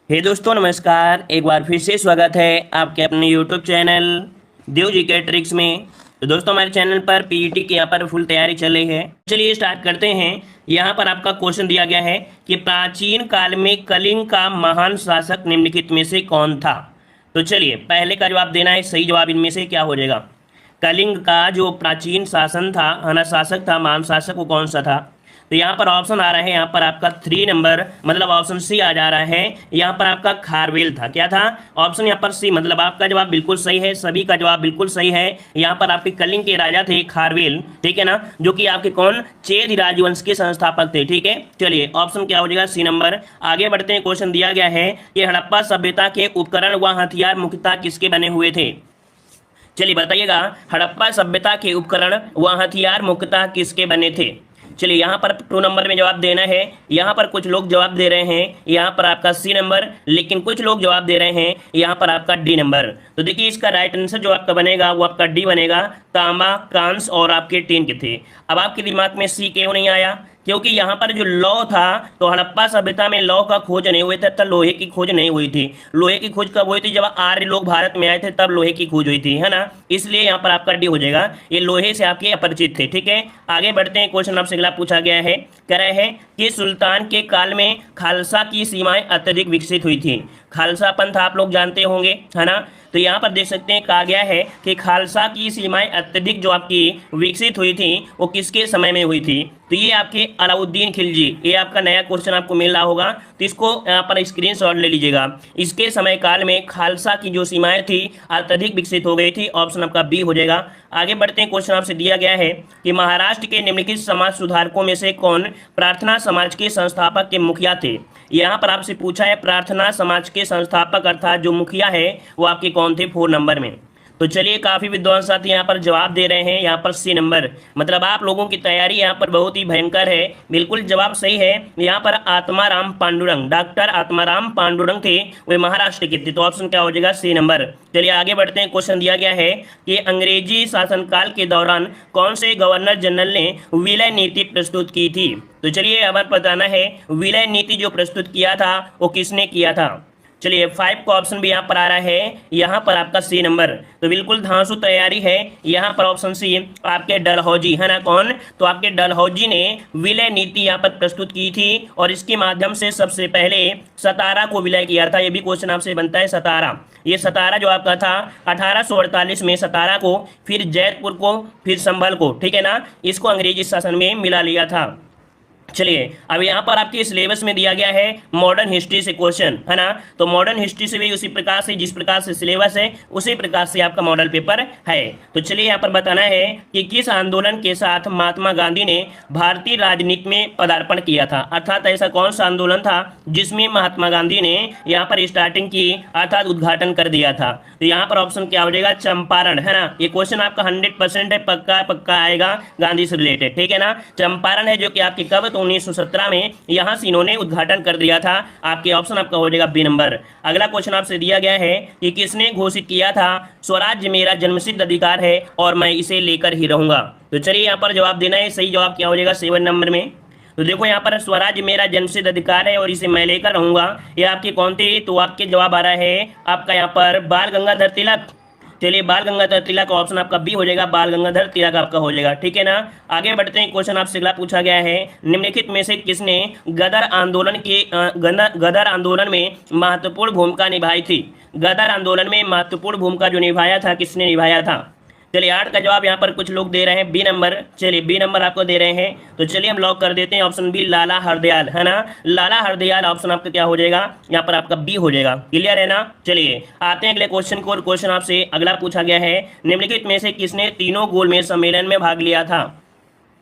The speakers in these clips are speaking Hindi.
हे दोस्तों नमस्कार। एक बार फिर से स्वागत है आपके अपने यूट्यूब चैनल देव जी के ट्रिक्स में। तो दोस्तों हमारे चैनल पर पीईटी की यहाँ पर फुल तैयारी चल रही है। चलिए स्टार्ट करते हैं। यहाँ पर आपका क्वेश्चन दिया गया है कि प्राचीन काल में कलिंग का महान शासक निम्नलिखित में से कौन था। तो चलिए पहले का जवाब देना है। सही जवाब इनमें से क्या हो जाएगा। कलिंग का जो प्राचीन शासन था शासक था, महान शासक, वो कौन सा था। तो यहाँ पर ऑप्शन आ रहा है, यहाँ पर आपका 3 नंबर मतलब ऑप्शन सी आ जा रहा है। यहाँ पर आपका खारवेल था। क्या था ऑप्शन यहाँ पर सी, मतलब आपका जवाब बिल्कुल सही है। सभी का जवाब बिल्कुल सही है। यहाँ पर आपके कलिंग के राजा थे खारवेल, ठीक है ना, जो कि आपके कौन चेद राजवंश के संस्थापक थे। ठीक है, चलिए ऑप्शन क्या हो जाएगा, सी नंबर। आगे बढ़ते हैं। क्वेश्चन दिया गया है कि हड़प्पा सभ्यता के उपकरण व हथियार मुख्यतः किसके बने हुए थे। चलिए बताइएगा, हड़प्पा सभ्यता के उपकरण व हथियार मुख्यतः किसके बने थे। चलिए यहाँ पर 2 नंबर में जवाब देना है। यहाँ पर कुछ लोग जवाब दे रहे हैं यहाँ पर आपका सी नंबर, लेकिन कुछ लोग जवाब दे रहे हैं यहाँ पर आपका डी नंबर। तो देखिए इसका राइट आंसर जो आपका बनेगा वो आपका डी बनेगा। तांबा, कांस और आपके टीन के थे। अब आपके दिमाग में सी क्यों नहीं आया, क्योंकि यहाँ पर जो लौ था, तो हड़प्पा सभ्यता में लौ का खोज नहीं हुई थी, तब लोहे की खोज नहीं हुई थी। लोहे की खोज कब हुई थी, जब आर्य लोग भारत में आए थे तब लोहे की खोज हुई थी, है ना। इसलिए यहाँ पर आपका डी हो जाएगा। ये लोहे से आपके अपरिचित थे। ठीक है, आगे बढ़ते हैं। क्वेश्चन आपसे अगला पूछा गया है, कह रहे हैं कि सुल्तान के काल में खालसा की सीमाएं अत्यधिक विकसित हुई थी। खालसा पंथ आप लोग जानते होंगे, है ना। तो यहाँ पर देख सकते हैं कहा गया है कि खालसा की सीमाएं अत्यधिक जो आपकी विकसित हुई थी वो किसके समय में हुई थी। तो ये आपके अलाउद्दीन खिलजी, ये आपका नया क्वेश्चन आपको मिल रहा होगा, तो इसको यहाँ पर स्क्रीनशॉट ले लीजिएगा। इसके समय काल में खालसा की जो सीमाएं थी अत्यधिक विकसित हो गई थी। ऑप्शन आपका बी हो जाएगा। आगे बढ़ते हैं। क्वेश्चन आपसे दिया गया है कि महाराष्ट्र के निम्नलिखित समाज सुधारकों में से कौन प्रार्थना समाज के संस्थापक के मुखिया थे। यहाँ पर आपसे पूछा है प्रार्थना समाज के संस्थापक अर्थात जो मुखिया है वो आपके कौन थे 4 नंबर में। तो चलिए काफी विद्वान साथी यहाँ पर जवाब दे रहे हैं यहाँ पर सी नंबर, मतलब आप लोगों की तैयारी यहाँ पर बहुत ही भयंकर है। बिल्कुल जवाब सही है। यहाँ पर आत्माराम पांडुरंग, डॉक्टर आत्माराम पांडुरंग थे, वे महाराष्ट्र के थे। तो ऑप्शन क्या हो जाएगा, सी नंबर। चलिए आगे बढ़ते हैं। क्वेश्चन दिया गया है कि अंग्रेजी शासनकाल के दौरान कौन से गवर्नर जनरल ने विलय नीति प्रस्तुत की थी। तो चलिए अब बताना है विलय नीति जो प्रस्तुत किया था वो किसने किया था। चलिए 5 का ऑप्शन भी यहाँ पर आ रहा है, यहाँ पर आपका सी नंबर। तो बिल्कुल धांसू तैयारी है। यहाँ पर ऑप्शन सी आपके डलहौजी, है ना, कौन, तो आपके डलहौजी ने विलय नीति यहाँ पर प्रस्तुत की थी और इसके माध्यम से सबसे पहले सतारा को विलय किया था। ये भी क्वेश्चन आपसे बनता है, सतारा। ये सतारा जो आपका था 1848 में सतारा को, फिर जैतपुर को, फिर संभल को, ठीक है ना, इसको अंग्रेजी शासन में मिला लिया था। चलिए अब यहाँ पर आपके सिलेबस में दिया गया है मॉडर्न हिस्ट्री से क्वेश्चन, है ना। तो मॉडर्न हिस्ट्री से भी उसी प्रकार से, जिस प्रकार से सिलेबस है उसी प्रकार से आपका मॉडल पेपर है। तो चलिए यहाँ पर बताना है कि किस आंदोलन के साथ महात्मा गांधी ने भारतीय राजनीति में पदार्पण किया था, अर्थात ऐसा कौन सा आंदोलन था जिसमें महात्मा गांधी ने यहाँ पर स्टार्टिंग की अर्थात उद्घाटन कर दिया था। तो यहाँ पर ऑप्शन क्या हो जाएगा, चंपारण, है ना। ये क्वेश्चन आपका 100% है, पक्का पक्का आएगा गांधी से रिलेटेड, ठीक है ना। चंपारण है जो कि आपके कब, तो 1917 में यहाँ से इन्होंने उद्घाटन कर दिया था। आपके ऑप्शन आपका हो जाएगा बी नंबर। अगला क्वेश्चन आपसे दिया गया है कि किसने घोषित किया था स्वराज्य मेरा जन्मसिद्ध अधिकार है और मैं इसे लेकर ही रहूंगा। तो चलिए यहाँ पर जवाब देना है। सही जवाब क्या हो जाएगा, 7 नंबर में। तो देखो यहाँ पर स्वराज्य मेरा जन्मसिद्ध अधिकार है और इसे मैं लेकर रहूंगा, ये आपके कौन थे, तो आपके जवाब आ रहा है आपका यहाँ पर बाल गंगाधर तिलक। चलिए बाल गंगाधर तिलक का ऑप्शन आपका बी हो जाएगा, बाल गंगाधर तिलक आपका हो जाएगा, ठीक है ना। आगे बढ़ते हैं। क्वेश्चन आपसे अगला पूछा गया है, निम्नलिखित में से किसने गदर आंदोलन में महत्वपूर्ण भूमिका निभाई थी। गदर आंदोलन में महत्वपूर्ण भूमिका जो निभाया था, किसने निभाया था। चलिए 8 का जवाब यहाँ पर कुछ लोग दे रहे हैं बी नंबर। चलिए बी नंबर आपको दे रहे हैं, तो चलिए हम लॉक कर देते हैं ऑप्शन बी, लाला हरदयाल, है ना। लाला हरदयाल ऑप्शन आपका क्या हो जाएगा, यहाँ पर आपका बी हो जाएगा। क्लियर है ना। चलिए आते हैं अगले क्वेश्चन को। और क्वेश्चन आपसे अगला पूछा गया है, निम्नलिखित में से किसने तीनों गोलमेज सम्मेलन में भाग लिया था।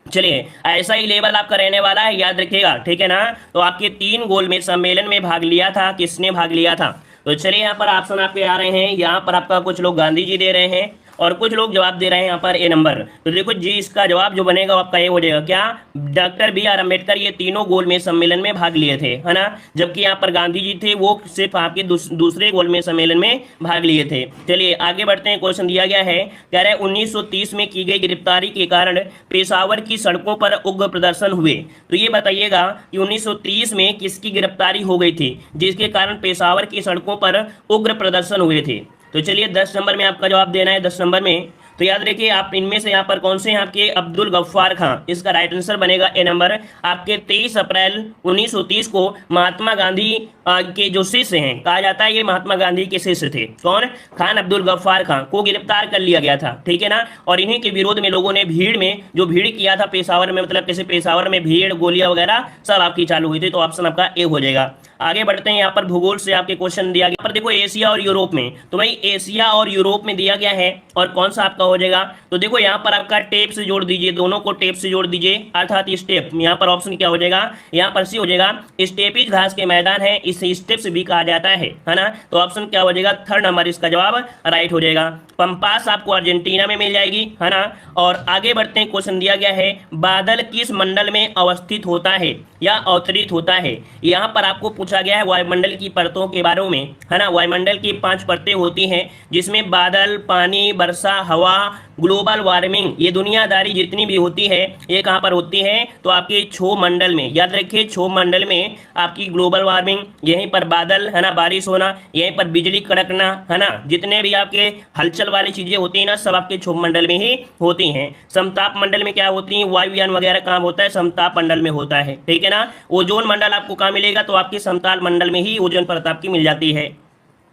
चलिए ऐसा ही लेवल आपका रहने वाला है, याद रखिएगा, ठीक है ना। तो आपके 3 गोलमेज सम्मेलन में भाग लिया था, किसने भाग लिया था। तो चलिए यहाँ पर ऑप्शन आपके आ रहे हैं। यहाँ पर आपका कुछ लोग गांधी जी दे रहे हैं और कुछ लोग जवाब दे रहे हैं यहाँ पर ए नंबर। तो देखो जी, इसका जवाब जो बनेगा वो आपका ए हो जाएगा। क्या? डॉक्टर बी आर अम्बेडकर ये तीनों गोलमेज सम्मेलन में भाग लिए थे, है ना। जबकि यहाँ पर गांधी जी थे, वो सिर्फ आपके दूसरे गोलमेज सम्मेलन में भाग लिए थे। चलिए आगे बढ़ते हैं। क्वेश्चन दिया गया है, कह रहे 1930 में की गई गिरफ्तारी के कारण पेशावर की सड़कों पर उग्र प्रदर्शन हुए। तो ये बताइएगा कि 1930 में किसकी गिरफ्तारी हो गई थी जिसके कारण पेशावर की सड़कों पर उग्र प्रदर्शन हुए थे। तो चलिए 10 नंबर में आपका जवाब देना है। 10 नंबर में तो याद रखिए आप इनमें से यहाँ पर कौन से हैं आपके अब्दुल गफ्फार खां, इसका राइट आंसर बनेगा ए नंबर। आपके 23 अप्रैल 1930 को महात्मा गांधी के जो शिष्य हैं, कहा जाता है ये महात्मा गांधी के शिष्य थे, कौन? खान अब्दुल गफ्फार खां को गिरफ्तार कर लिया गया था, ठीक है ना। और इन्हीं के विरोध में लोगों ने भीड़ में जो भीड़ किया था पेशावर में, मतलब कैसे पेशावर में भीड़, गोलियां वगैरह सब आपकी चालू हुई थी। तो ऑप्शन आपका ए हो जाएगा। आगे बढ़ते हैं। यहाँ पर भूगोल से आपके क्वेश्चन दिया गया, पर देखो एशिया और यूरोप में, तो भाई एशिया और यूरोप में दिया गया है और कौन सा आपका हो जाएगा। तो देखो यहाँ पर आपका टेप से जोड़ दीजिए, दोनों को टेप से जोड़ दीजिए, अर्थात स्टेप। यहाँ पर ऑप्शन क्या हो जाएगा, यहाँ पर सी हो जाएगा। स्टेपिज घास के मैदान है, इसे स्टेप्स भी कहा जाता है ना। तो ऑप्शन क्या हो जाएगा, थर्ड नंबर इसका जवाब राइट हो जाएगा। पंपास आपको अर्जेंटीना में मिल जाएगी, है ना। और आगे बढ़ते हैं। क्वेश्चन दिया गया है, बादल किस मंडल में अवस्थित होता है या अवतरित होता है। यहाँ पर आपको पूछा गया है वायुमंडल की परतों के बारे में, है ना। वायुमंडल की 5 परतें होती हैं जिसमें बादल, पानी, वर्षा, हवा, ग्लोबल वार्मिंग, ये दुनियादारी जितनी भी होती है ये कहाँ पर होती है, तो आपके क्षोभ मंडल में। याद रखिए क्षोभ मंडल में आपकी ग्लोबल वार्मिंग, यहीं पर बादल, है ना, बारिश होना, यहीं पर बिजली कड़कना, है ना, जितने भी आपके हलचल वाली चीजें होती हैं ना, सब आपके क्षोभ मंडल में ही होती हैं। समताप मंडल में क्या होती है, वायुयान वगैरह कहाँ होता है, समताप मंडल में होता है, ठीक है ना। ओजोन मंडल आपको कहाँ मिलेगा, तो आपके समताप मंडल में ही ओजोन परत आपकी मिल जाती है।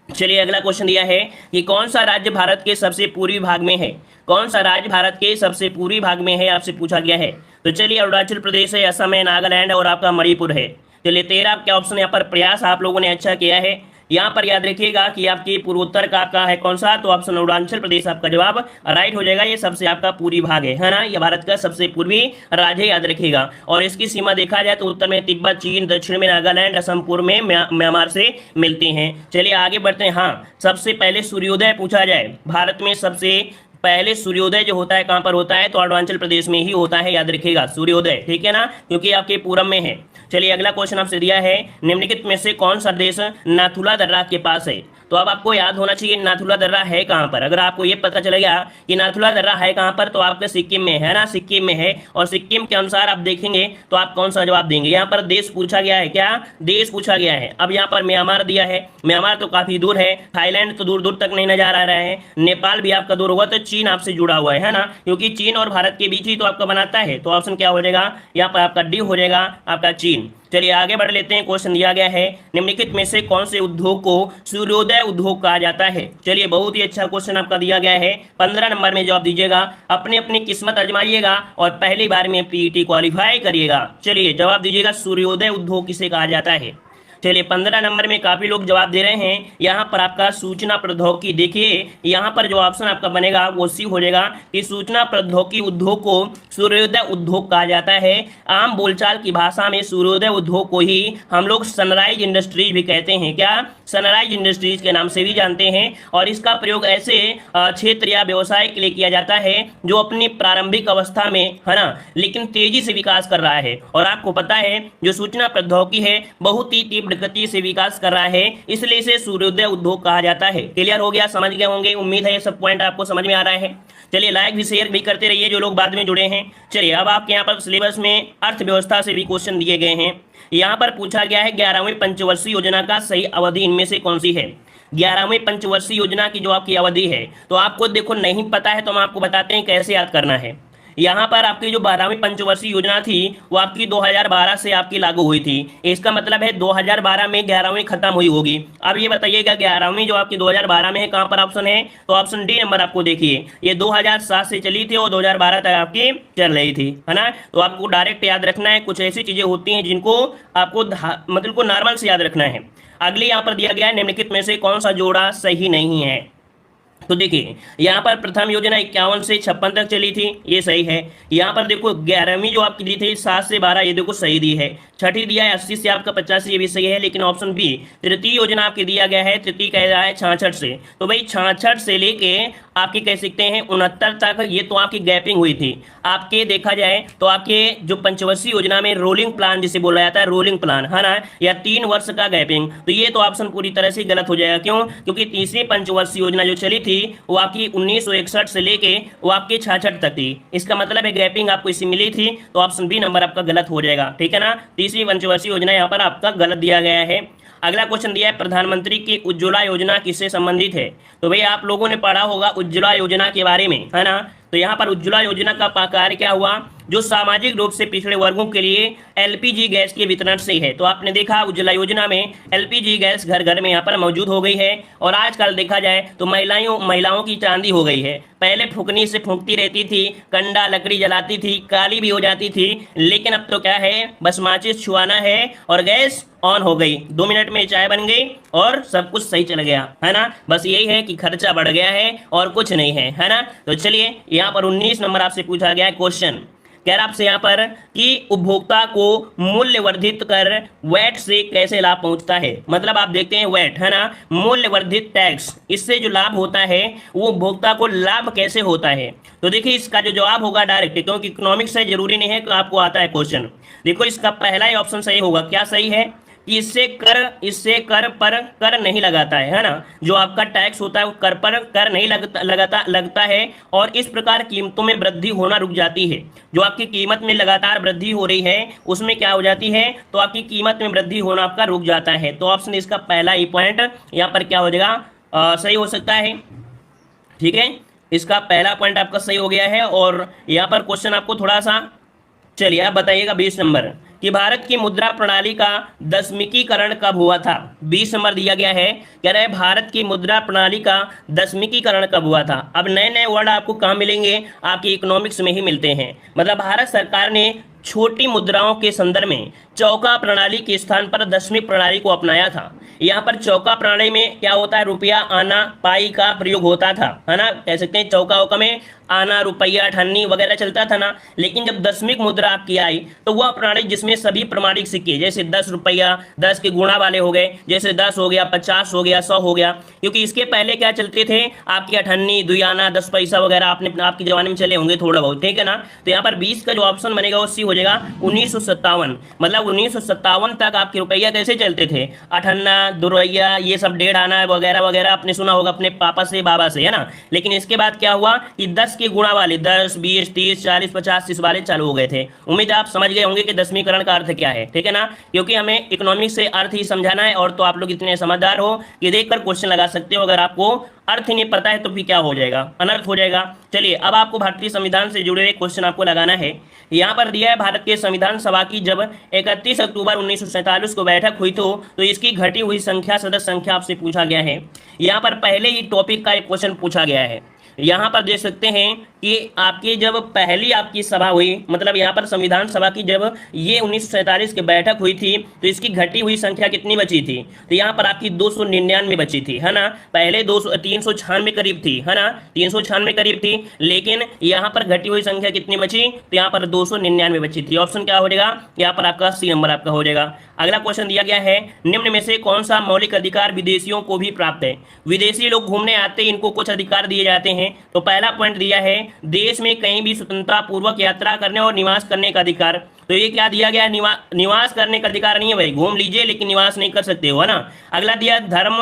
चलिए अगला क्वेश्चन दिया है कि कौन सा राज्य भारत के सबसे पूर्वी भाग में है। कौन सा राज्य भारत के सबसे पूर्वी भाग में है, आपसे पूछा गया है। तो चलिए अरुणाचल प्रदेश है, असम है, नागालैंड और आपका मणिपुर है। चलिए 13 आपके ऑप्शन यहाँ पर प्रयास आप लोगों ने अच्छा किया है। यहाँ पर याद रखिएगा कि आपकी पूर्वोत्तर का आपका है कौन सा, तो ऑप्शन अरुणाचल प्रदेश आपका जवाब राइट हो जाएगा। ये सबसे आपका पूर्वी भाग है ना, ये भारत का सबसे पूर्वी राज्य, याद रखिएगा। और इसकी सीमा देखा जाए तो उत्तर में तिब्बत, चीन, दक्षिण में नागालैंड, असम पूर्व में म्यांमार से मिलती हैं। चलिए आगे बढ़ते हैं। हाँ, सबसे पहले सूर्योदय पूछा जाए, भारत में सबसे पहले सूर्योदय जो होता है कहाँ पर होता है, तो अरुणाचल प्रदेश में ही होता है, याद रखिएगा सूर्योदय, ठीक है ना, क्योंकि आपके पूरब में है। चलिए अगला क्वेश्चन आपसे दिया है, निम्नलिखित में से कौन सा देश नाथुला दर्रा के पास है। तो अब आपको याद होना चाहिए नाथुला दर्रा है कहाँ पर। अगर आपको ये पता चलेगा कि नाथुला दर्रा है कहाँ पर, तो आपके सिक्किम में है ना, सिक्किम में है। और सिक्किम के अनुसार आप देखेंगे तो आप कौन सा जवाब देंगे। यहाँ पर देश पूछा गया है, क्या देश पूछा गया है। अब यहाँ पर म्यांमार दिया है, म्यांमार तो काफी दूर है, थाईलैंड तो दूर दूर तक नहीं नजर आ रहा है, नेपाल भी आपका दूर होगा, तो चीन आपसे जुड़ा हुआ है ना, क्योंकि चीन और भारत के बीच ही तो आपका बनाता है। तो ऑप्शन क्या हो जाएगा, यहाँ पर आपका डी हो जाएगा, आपका चीन। चलिए आगे बढ़ लेते हैं। क्वेश्चन दिया गया है, निम्नलिखित में से कौन से उद्योग को सूर्योदय उद्योग कहा जाता है। चलिए बहुत ही अच्छा क्वेश्चन आपका दिया गया है, 15 नंबर में जवाब दीजिएगा, अपनी अपनी किस्मत आजमाइएगा और पहली बार में पीईटी क्वालिफाई करिएगा। चलिए जवाब दीजिएगा, सूर्योदय उद्योग किसे कहा जाता है। चलिए 15 नंबर में काफी लोग जवाब दे रहे हैं। यहाँ पर आपका सूचना प्रौद्योगिकी, देखिए यहाँ पर जो ऑप्शन आपका बनेगा वो सी हो जाएगा कि सूचना प्रौद्योगिकी उद्योग को सूर्योदय उद्योग कहा जाता है। आम बोलचाल की भाषा में सूर्योदय उद्योग को ही हम लोग सनराइज इंडस्ट्रीज भी कहते हैं। क्या, सनराइज इंडस्ट्रीज के नाम से भी जानते हैं। और इसका प्रयोग ऐसे क्षेत्र या व्यवसाय के लिए किया जाता है जो अपनी प्रारंभिक अवस्था में, है ना, लेकिन तेजी से विकास कर रहा है। और आपको पता है जो सूचना प्रौद्योगिकी है बहुत ही तीव्र गति से विकास कर रहा है, इसलिए इसे सूर्योदय उद्योग कहा जाता है। क्लियर हो गया, समझ गए होंगे, उम्मीद है ये सब पॉइंट आपको समझ में आ रहा है। चलिए लाइक भी शेयर भी करते रहिए जो लोग बाद में जुड़े हैं। चलिए अब आपके यहाँ पर सिलेबस में अर्थव्यवस्था से भी क्वेश्चन दिए गए हैं। यहाँ पर पूछा गया है 11वीं पंचवर्षीय योजना का सही अवधि इनमें से कौन सी है। 11वीं पंचवर्षीय योजना की जो आपकी अवधि है, तो आपको देखो नहीं पता है तो हम आपको बताते हैं कैसे याद करना है। यहाँ पर आपकी जो 12वीं पंचवर्षीय योजना थी वो आपकी 2012 से आपकी लागू हुई थी। इसका मतलब है 2012 में 11वीं खत्म हुई होगी। अब ये बताइएगा 11वीं जो आपकी 2012 में है कहाँ पर ऑप्शन है, तो ऑप्शन डी नंबर आपको देखिए, ये 2007 से चली थी और 2012 तक आपकी चल रही थी, है ना। तो आपको डायरेक्ट याद रखना है, कुछ ऐसी चीजें होती हैं जिनको आपको मतलब को नॉर्मल से याद रखना है। अगले यहाँ पर दिया गया है, निम्नलिखित में से कौन सा जोड़ा सही नहीं है। तो देखिए यहाँ पर प्रथम योजना 51 से 56 तक चली थी, ये सही है। यहाँ पर देखो 11वीं जो आपकी दी थी 7 से 12, ये देखो सही दी है। छठी दिया है 80 से आपका 85, ये भी सही है, लेकिन ऑप्शन बी तृतीय योजना आपके दिया गया है, तृतीय कह रहा है 66 से। तो भाई 66 से लेके आपके कह सकते हैं 69 तक, ये तो आपकी गैपिंग हुई थी। आपके देखा जाए तो आपके जो पंचवर्षीय योजना में रोलिंग प्लान जिसे बोला जाता है, रोलिंग प्लान है ना, या 3 वर्ष का गैपिंग, तो ये तो ऑप्शन पूरी तरह से गलत हो जाएगा। क्यों? क्योंकि तीसरी पंचवर्षीय योजना जो चली थी वो आपकी 1961 से लेके वो आपकी 66 तक थी। इसका मतलब है गैपिंग आपको इससे मिली थी, तो ऑप्शन बी नंबर आपका गलत हो जाएगा। ठीक है ना, तीसरी पंचवर्षीय योजना यहाँ पर आपका गलत दिया गया है। अगला क्वेश्चन दिया है प्रधानमंत्री की उज्ज्वला योजना किससे संबंधित है? तो भाई आप लोगों ने पढ़ा होगा उज्ज्वला योजना के बारे में, है ना। तो यहाँ पर उज्ज्वला योजना का कार्य क्या हुआ, जो सामाजिक रूप से पिछड़े वर्गों के लिए एलपीजी गैस के वितरण से है। तो आपने देखा उज्ज्वला योजना में एलपीजी गैस घर घर में यहाँ पर मौजूद हो गई है। और आजकल देखा जाए तो महिलाओं की चांदी हो गई है। पहले फूकनी से फूंकती रहती थी, कंडा लकड़ी जलाती थी, काली भी हो जाती थी, लेकिन अब तो क्या है, बस माचिस छुआना है और गैस ऑन हो गई, 2 मिनट में चाय बन गई और सब कुछ सही चल गया, है ना। बस यही है कि खर्चा बढ़ गया है और कुछ नहीं है ना। तो चलिए यहाँ पर 19 नंबर आपसे पूछा गया है क्वेश्चन, कह रहा आपसे यहाँ पर कि उपभोक्ता को मूल्य वर्धित कर वैट से कैसे लाभ पहुंचता है। मतलब आप देखते हैं वैट, है ना, मूल्य वर्धित टैक्स, इससे जो लाभ होता है वो उपभोक्ता को लाभ कैसे होता है। तो देखिए इसका जो जवाब होगा डायरेक्ट, क्योंकि इकोनॉमिक्स से जरूरी नहीं है कि आपको आता है क्वेश्चन। देखो इसका पहला ही ऑप्शन सही होगा। क्या सही है कि इससे कर पर कर नहीं लगाता है ना। जो आपका टैक्स होता है वो कर पर कर नहीं लगता है, और इस प्रकार कीमतों में वृद्धि होना रुक जाती है। जो आपकी कीमत में लगातार वृद्धि हो रही है उसमें क्या हो जाती है, तो आपकी कीमत में वृद्धि होना आपका रुक जाता है। तो ऑप्शन इसका पहला ही पॉइंट यहाँ पर क्या हो जाएगा, सही हो सकता है। ठीक है, इसका पहला पॉइंट आपका सही हो गया है। और यहाँ पर क्वेश्चन आपको थोड़ा सा, चलिए आप बताइएगा 20 नंबर कि भारत की मुद्रा प्रणाली का दशमिकीकरण कब हुआ था। 20 नंबर दिया गया है, कह रहे हैं भारत की मुद्रा प्रणाली का दशमिकीकरण कब हुआ था। अब नए नए वर्ड आपको कहाँ मिलेंगे, आपकी इकोनॉमिक्स में ही मिलते हैं। मतलब भारत सरकार ने छोटी मुद्राओं के संदर्भ में चौका प्रणाली के स्थान पर दशमिक प्रणाली को अपनाया था। यहाँ पर चौका प्रणाली में क्या होता है, रुपया आना पाई का प्रयोग होता था, है ना। कह सकते हैं चौका औका में आना रुपया ठन्नी वगैरह चलता था ना। लेकिन जब दशमिक मुद्रा आपकी आई तो वह प्रणाली जिसमें सभी प्रमाणिक सिक्के, जैसे 10 रुपया 10 के गुणा वाले हो गए, जैसे 10 हो गया 50 हो गया 100 हो गया। क्योंकि इसके पहले क्या चलते थे, आपकी अठन्नी दुयाना 10 पैसा वगैरह आपने आपके जमाने में चले होंगे थोड़ा बहुत, ठीक है ना। तो यहाँ पर 20 का जो ऑप्शन बनेगा वो सी हो जाएगा 1957। मतलब 1957 तक आपके रुपया कैसे चलते थे, अठन्ना दुरैया ये सब 1.5 आना वगैरह वगैरह आपने सुना होगा अपने पापा से बाबा से, है ना। लेकिन इसके बाद क्या हुआ कि 10 के गुणा वाले 10 20 30 40 50 30 वाले चालू हो गए थे। उम्मीद आप समझ गए होंगे कि दशमीकरण का अर्थ क्या है, ठीक है ना। क्योंकि हमें इकोनॉमिक्स से अर्थ ही समझाना है, और तो आप लोग इतने समझदार हो कि देखकर क्वेश्चन लगा सकते हो। अगर आपको अर्थ ही नहीं पता है तो फिर क्या हो जाएगा, अनर्थ हो जाएगा। चलिए अब आपको भारतीय संविधान से जुड़े हुए क्वेश्चन आपको लगाना है। यहाँ पर दिया है भारत के संविधान सभा की जब 31 अक्टूबर 1947 को बैठक हुई तो इसकी घटी हुई संख्या, सदस्य संख्या आपसे पूछा गया है। यहाँ पर पहले ही टॉपिक का एक क्वेश्चन पूछा गया है। यहाँ पर देख सकते हैं कि आपकी जब पहली आपकी सभा हुई, मतलब यहाँ पर संविधान सभा की जब ये 1947 की बैठक हुई थी तो इसकी घटी हुई संख्या कितनी बची थी, तो यहाँ पर आपकी 299 बची थी, है ना। पहले 396 करीब थी, है ना, 396 करीब थी, लेकिन यहाँ पर घटी हुई संख्या कितनी बची, तो यहाँ पर 299 बची थी। ऑप्शन क्या हो जाएगा, यहाँ पर आपका सी नंबर आपका हो जाएगा। अगला क्वेश्चन दिया गया है, निम्न में से कौन सा मौलिक अधिकार विदेशियों को भी प्राप्त है। विदेशी लोग घूमने आते हैं, इनको कुछ अधिकार दिए जाते हैं। तो पहला पॉइंट दिया है देश में कहीं भी स्वतंत्रता पूर्वक यात्रा करने और निवास करने का अधिकार। तो ये क्या दिया गया है, निवास करने का अधिकार नहीं है भाई, घूम लीजिए लेकिन निवास नहीं कर सकते हो, है ना। अगला दिया धर्म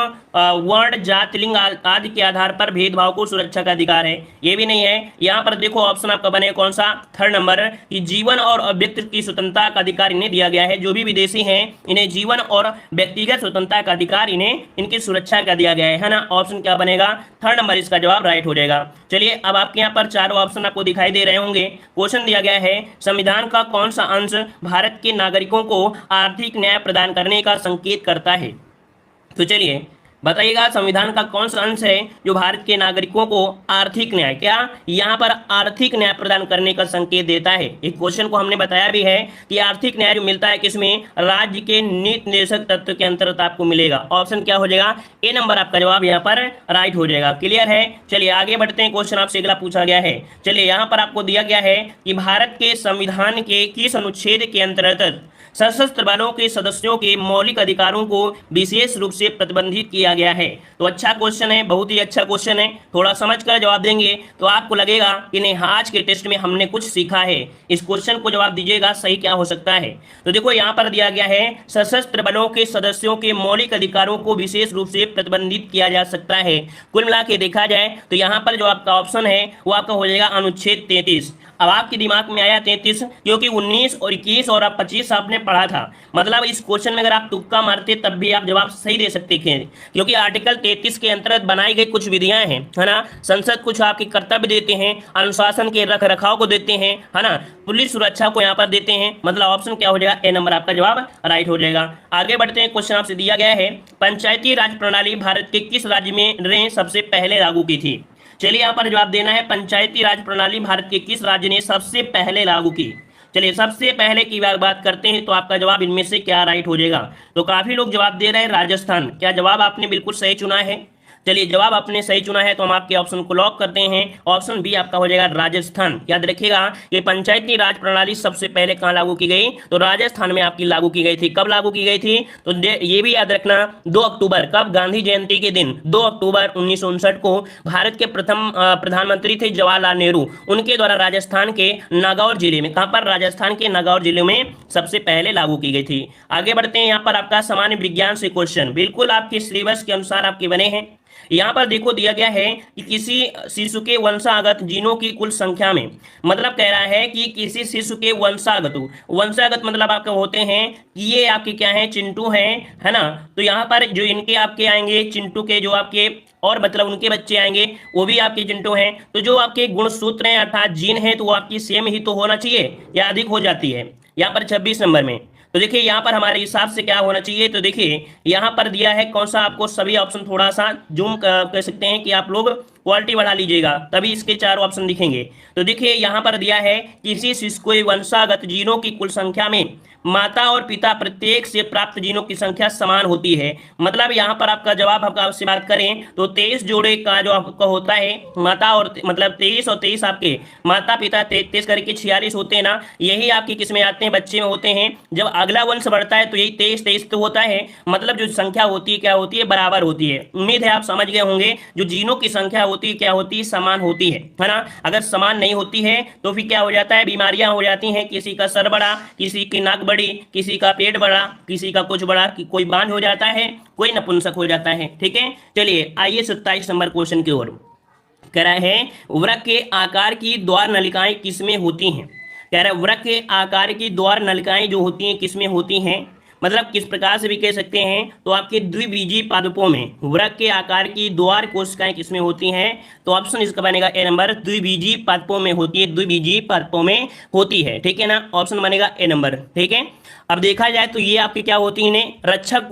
वर्ण जाति लिंग आदि के आधार पर भेदभाव को सुरक्षा का अधिकार है, ये भी नहीं है। यहाँ पर देखो ऑप्शन आपका बने कौन सा, थर्ड नंबर, कि जीवन और अव्यक्त की स्वतंत्रता का अधिकार इन्हें दिया गया है। जो भी विदेशी हैं इन्हें जीवन और व्यक्तिगत स्वतंत्रता का अधिकार इन्हें इनकी सुरक्षा का दिया गया है ना। ऑप्शन क्या बनेगा, थर्ड नंबर इसका जवाब राइट हो जाएगा। चलिए अब आपके यहाँ पर चारों ऑप्शन आपको दिखाई दे रहे होंगे। क्वेश्चन दिया गया है, संविधान का कौन सा अंश भारत के नागरिकों को आर्थिक न्याय प्रदान करने का संकेत करता है। तो चलिए बताइएगा संविधान का कौन सा अंश है जो भारत के नागरिकों को आर्थिक न्याय, क्या यहाँ पर आर्थिक न्याय प्रदान करने का संकेत देता है। एक क्वेश्चन को हमने बताया भी है कि आर्थिक न्याय जो मिलता है किसमें, राज्य के नीति निर्देशक तत्व के अंतर्गत आपको मिलेगा। ऑप्शन क्या हो जाएगा, ए नंबर आपका जवाब यहाँ पर राइट हो जाएगा। क्लियर है, चलिए आगे बढ़ते हैं। क्वेश्चन आपसे अगला पूछा गया है, चलिए यहाँ पर आपको दिया गया है कि भारत के संविधान के किस अनुच्छेद के अंतर्गत सशस्त्र बलों के सदस्यों के मौलिक अधिकारों को विशेष रूप से प्रतिबंधित किया गया है। तो अच्छा क्वेश्चन है, बहुत ही अच्छा क्वेश्चन है। थोड़ा समझ कर जवाब देंगे तो आपको लगेगा कि नहीं, आज के टेस्ट में हमने कुछ सीखा है। इस क्वेश्चन को जवाब दीजिएगा सही क्या हो सकता है। तो देखो यहाँ पर दिया गया है सशस्त्र बलों के सदस्यों के मौलिक अधिकारों को विशेष रूप से प्रतिबंधित किया जा सकता है। कुल मिला के देखा जाए तो यहाँ पर जो आपका ऑप्शन है वो आपका हो जाएगा अनुच्छेद 33। अब आपके दिमाग में आया 33 क्योंकि 19 और 21 और 25 आपने पढ़ा था। मतलब इस क्वेश्चन में अगर आप तुक्का मारते तब भी आप जवाब सही दे सकते थे, क्योंकि आर्टिकल 33 के अंतर्गत बनाई गई कुछ विधियां हैं, है ना। संसद कुछ आपके कर्तव्य देते हैं, अनुशासन के रख रखाव को देते हैं, है ना, पुलिस सुरक्षा को यहाँ पर देते हैं। मतलब ऑप्शन क्या हो जाएगा, ए नंबर आपका जवाब राइट हो जाएगा। आगे बढ़ते हैं, क्वेश्चन आपसे दिया गया है पंचायती राज प्रणाली भारत के किस राज्य में ने सबसे पहले लागू की थी। चलिए यहाँ पर जवाब देना है, पंचायती राज प्रणाली भारत के किस राज्य ने सबसे पहले लागू की। चलिए सबसे पहले की बात करते हैं तो आपका जवाब इनमें से क्या राइट हो जाएगा। तो काफी लोग जवाब दे रहे हैं राजस्थान। क्या जवाब आपने बिल्कुल सही चुना है? चलिए जवाब आपने सही चुना है तो हम आपके ऑप्शन को लॉक करते हैं। ऑप्शन बी आपका हो जाएगा राजस्थान। याद रखिएगा कि पंचायती राज प्रणाली सबसे पहले कहां लागू की गई, तो राजस्थान में आपकी लागू की गई थी। कब लागू की गई थी, तो ये भी याद रखना 2 अक्टूबर, कब, गांधी जयंती के दिन 2 अक्टूबर 1959 को भारत के प्रथम प्रधानमंत्री थे जवाहरलाल नेहरू, उनके द्वारा राजस्थान के नागौर जिले में, कहां पर, राजस्थान के नागौर जिले में सबसे पहले लागू की गई थी। आगे बढ़ते हैं, यहाँ पर आपका सामान्य विज्ञान से क्वेश्चन बिल्कुल आपके सिलेबस के अनुसार आपके बने हैं। यहाँ पर देखो दिया गया है कि किसी शिशु के वंशागत जीनों की कुल संख्या में, मतलब कह रहा है कि किसी शिशु के वंशागत मतलब आपके होते हैं कि ये आपके क्या है, चिंटू हैं, है ना। तो यहाँ पर जो इनके आपके आएंगे चिंटू के जो आपके और मतलब उनके बच्चे आएंगे वो भी आपके चिंटू हैं। तो जो आपके गुणसूत्र हैं अर्थात जीन है तो वो आपकी सेम ही तो होना चाहिए या अधिक हो जाती है यहाँ पर 26 नंबर में। तो देखिए यहाँ पर हमारे हिसाब से क्या होना चाहिए, तो देखिए यहाँ पर दिया है कौन सा, आपको सभी ऑप्शन थोड़ा सा जूम कह सकते हैं कि आप लोग क्वालिटी बढ़ा लीजिएगा तभी इसके 4 ऑप्शन दिखेंगे। तो देखिए यहाँ पर दिया है किसी शिशु को वंशागत जीनों की कुल संख्या में माता और पिता प्रत्येक से प्राप्त जीनों की संख्या समान होती है। मतलब यहाँ पर आपका जवाब आपसे बात करें तो 23 जोड़े का जो आपका होता है माता और मतलब 23 और 23 आपके माता पिता 33 करके 46 होते हैं ना, यही आपके किस में आते हैं, बच्चे में होते हैं। जब अगला वंश बढ़ता है तो यही 23 तो होता है, मतलब जो संख्या होती है क्या होती है, बराबर होती है। उम्मीद है आप समझ गए होंगे, जो जीनों की संख्या होती है क्या होती है, समान होती है ना। अगर समान नहीं होती है तो फिर क्या हो जाता है, बीमारियां हो जाती हैं, किसी का सर बड़ा, किसी की नाक बड़ी, किसी का पेट बड़ा, किसी का कुछ बड़ा, कोई बांझ हो जाता है, कोई नपुंसक हो जाता है। ठीक है, चलिए आइए 27 नंबर क्वेश्चन की ओर। कह रहा है वृक्क के आकार की द्वार नलिकाएं किसमें होती हैं। कह रहा है वृक्क के आकार की द्वार नलिकाएं जो होती हैं किसमें होती हैं, मतलब किस प्रकार से भी कह सकते हैं, तो आपके द्विबीजीय पादपों में वृक्क के आकार की द्वार कोशिकाएं किसमें होती हैं, तो ऑप्शन इसका बनेगा ए नंबर, द्विबीजीय पादपों में होती है, द्विबीजीय पादपों में होती है। ठीक है ना, ऑप्शन बनेगा ए नंबर। ठीक है, अब देखा जाए तो ये आपकी क्या होती हैं, रक्षक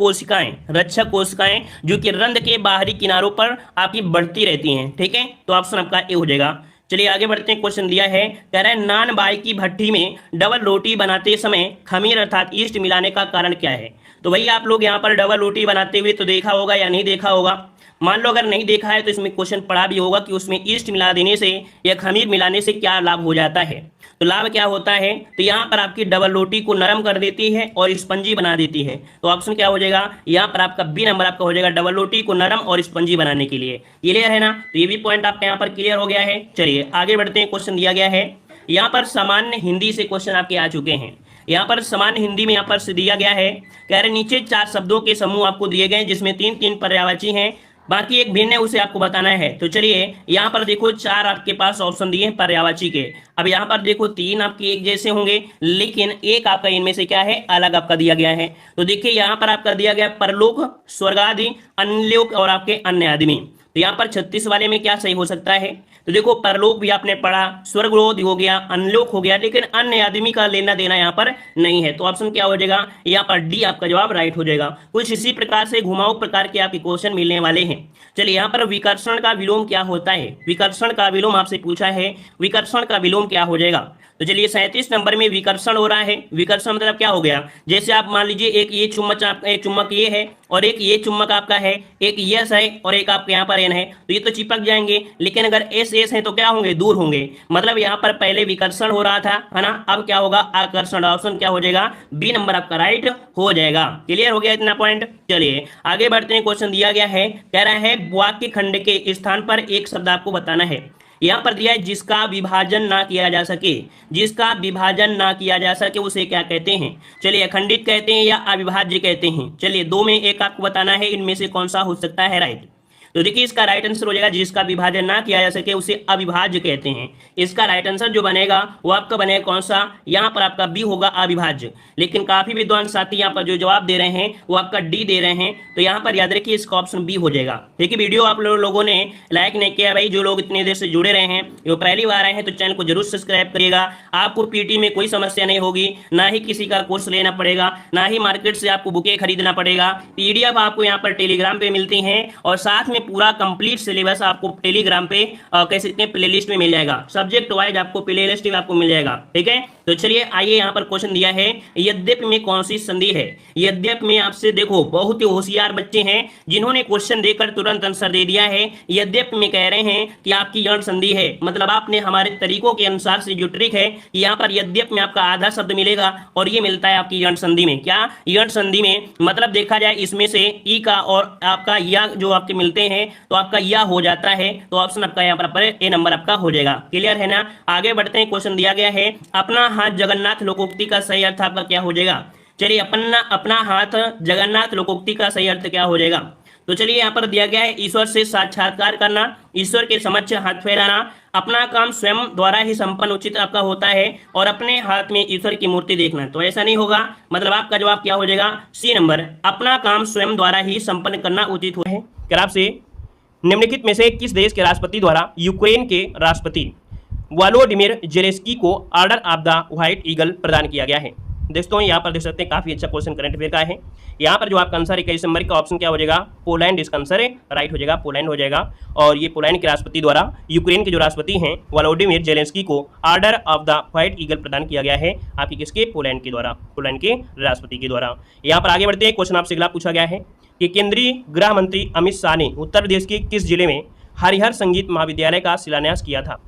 कोशिकाएं जो कि रंध्र के बाहरी किनारों पर आपकी बढ़ती रहती हैं। ठीक है, तो ऑप्शन आपका ए हो जाएगा। चलिए आगे बढ़ते हैं, क्वेश्चन दिया है, कह रहा है नान बाई की भट्टी में डबल रोटी बनाते समय खमीर अर्थात ईस्ट मिलाने का कारण क्या है। तो भाई आप लोग यहाँ पर डबल रोटी बनाते हुए तो देखा होगा या नहीं देखा होगा। मान लो अगर नहीं देखा है तो इसमें क्वेश्चन पढ़ा भी होगा कि उसमें ईस्ट मिला देने से या खमीर मिलाने से क्या लाभ हो जाता है। तो लाभ क्या होता है, तो यहाँ पर आपकी डबल रोटी को नरम कर देती है और स्पंजी बना देती है। तो ऑप्शन क्या हो जाएगा, यहाँ पर आपका बी नंबर आपका हो जाएगा, डबल रोटी को नरम और स्पंजी बनाने के लिए। क्लियर है ना, तो ये भी पॉइंट आपका यहाँ पर क्लियर हो गया है। चलिए आगे बढ़ते हैं, क्वेश्चन दिया गया है, यहाँ पर सामान्य हिंदी से क्वेश्चन आपके आ चुके हैं। यहाँ पर सामान्य हिंदी में यहाँ पर से दिया गया है, कह रहे नीचे 4 शब्दों के समूह आपको दिए गए जिसमें 3-3 पर्यायवाची हैं, बाकी एक भिन्न है उसे आपको बताना है। तो चलिए यहाँ पर देखो 4 आपके पास ऑप्शन दिए हैं पर्यायवाची के। अब यहाँ पर देखो 3 आपके एक जैसे होंगे लेकिन एक आपका इनमें से क्या है, अलग आपका दिया गया है। तो देखिए यहाँ पर आपका दिया गया परलोक, स्वर्गादि, अन्यलोक और आपके अन्य आदमी। तो यहाँ पर 36 वाले में क्या सही हो सकता है, तो देखो परलोक भी आपने पढ़ा, स्वर्गलोक हो गया, अनलोक हो गया, लेकिन अन्य आदमी का लेना देना यहाँ पर नहीं है। तो ऑप्शन क्या हो जाएगा, यहाँ पर डी आपका जवाब राइट हो जाएगा। कुछ इसी प्रकार से घुमाऊ प्रकार के आपके क्वेश्चन मिलने वाले हैं। चलिए यहाँ पर विकर्षण का विलोम क्या होता है, विकर्षण का विलोम आपसे पूछा है, विकर्षण का विलोम क्या हो जाएगा। तो चलिए 37 नंबर में विकर्षण हो रहा है। विकर्षण मतलब क्या हो गया, जैसे आप मान लीजिए एक ये चुम्बक, एक चुम्बक ये है और एक ये चुम्बक आपका है, एक यस है और एक आपके यहाँ पर एन है, तो ये तो चिपक जाएंगे, लेकिन अगर एस एस है तो क्या होंगे, दूर होंगे। मतलब यहाँ पर पहले विकर्षण हो रहा था, है ना, अब क्या होगा, आकर्षण। ऑप्शन क्या हो जाएगा, बी नंबर आपका राइट हो जाएगा। क्लियर हो गया इतना पॉइंट। चलिए आगे बढ़ते हैं। क्वेश्चन दिया गया है, कह रहा है वाक्य खंड के स्थान पर एक शब्द आपको बताना है। यहां पर दिया है जिसका विभाजन ना किया जा सके। जिसका विभाजन ना किया जा सके उसे क्या कहते हैं। चलिए अखंडित कहते हैं या अविभाज्य कहते हैं। चलिए दो में एक आपको बताना है, इनमें से कौन सा हो सकता है राइट। तो देखिए इसका राइट आंसर हो जाएगा जिसका विभाजन ना किया जा सके उसे अविभाज्य कहते हैं। इसका राइट आंसर जो बनेगा वो आपका बनेगा कौन सा, यहाँ पर आपका बी होगा अविभाज्य। लेकिन काफी विद्वान साथी यहाँ पर जो जवाब दे रहे हैं वो आपका डी दे रहे हैं, तो यहाँ पर याद रखिए इसका ऑप्शन बी हो जाएगा। देखिए वीडियो आप लोगों ने लाइक नहीं किया भाई, जो लोग इतनी देर से जुड़े रहे हैं, वो पहली बार आए हैं तो चैनल को जरूर सब्सक्राइब करिएगा। आपको पीटी में कोई समस्या नहीं होगी, ना ही किसी का कोर्स लेना पड़ेगा, ना ही मार्केट से आपको बुकें खरीदना पड़ेगा। पीडीएफ आपको यहाँ पर टेलीग्राम पे मिलती हैं और साथ में पूरा कंप्लीट सिलेबस आपको टेलीग्राम पे कह सकते हैं प्लेलिस्ट में मिल जाएगा। सब्जेक्ट वाइज आपको प्लेलिस्ट आपको मिल जाएगा। ठीक है, तो चलिए आइए यहाँ पर क्वेश्चन दिया है यद्यपि में कौन सी संधि है। यद्यपि में आपसे देखो बहुत ही होशियार बच्चे हैं जिन्होंने क्वेश्चन देकर तुरंत आंसर दे दिया है। यद्यपि में कह रहे हैं कि आपकी यण संधि है, मतलब आपने हमारे तरीकों के अनुसार से जो ट्रिक है, यहाँ पर यद्यपि में आपका आधा शब्द मिलेगा और ये मिलता है आपकी यण संधि में। क्या यण संधि में, मतलब देखा जाए इसमें से ई का और आपका या जो आपके मिलते हैं तो आपका या हो जाता है, तो ऑप्शन आपका यहाँ पर ए नंबर आपका हो जाएगा। क्लियर है ना। आगे बढ़ते हैं। क्वेश्चन दिया गया है अपना हाथ जगन्नाथ लोकोक्ति का सही अर्थ आपका क्या हो जाएगा। चलिए अपना हाथ जगन्नाथ लोकोक्ति का सही अर्थ क्या हो जाएगा। तो चलिए यहाँ पर दिया गया है ईश्वर से साक्षात्कार करना, ईश्वर के समक्ष हाथ फैलाना, अपना काम स्वयं द्वारा ही संपन्न उचित आपका होता है और अपने हाथ में ईश्वर की मूर्ति देखना। तो ऐसा नहीं होगा, मतलब आपका जवाब क्या हो जाएगा, सी नंबर, अपना काम स्वयं द्वारा ही संपन्न करना उचित है। क्या आपसे निम्नलिखित में से किस देश के राष्ट्रपति द्वारा यूक्रेन के राष्ट्रपति वोलोडिमिर जेलेंस्की को order of the white eagle प्रदान किया गया है। दोस्तों यहाँ पर देख सकते हैं काफी अच्छा क्वेश्चन करंट अफेयर का है। यहाँ पर जो आपका आंसर है 21 नंबर का ऑप्शन क्या हो जाएगा, पोलैंड इसका आंसर है, राइट हो जाएगा, पोलैंड हो जाएगा। और ये पोलैंड के राष्ट्रपति द्वारा यूक्रेन के जो राष्ट्रपति हैं वोलोडिमिर जेलेंस्की को order of the white eagle प्रदान किया गया है आपके किसके, पोलैंड के द्वारा, पोलैंड के राष्ट्रपति के द्वारा। यहाँ पर आगे बढ़ते हैं। क्वेश्चन आपसे अगला पूछा गया है कि केंद्रीय गृह मंत्री अमित शाह ने उत्तर प्रदेश के किस जिले में हरिहर संगीत महाविद्यालय का शिलान्यास किया था।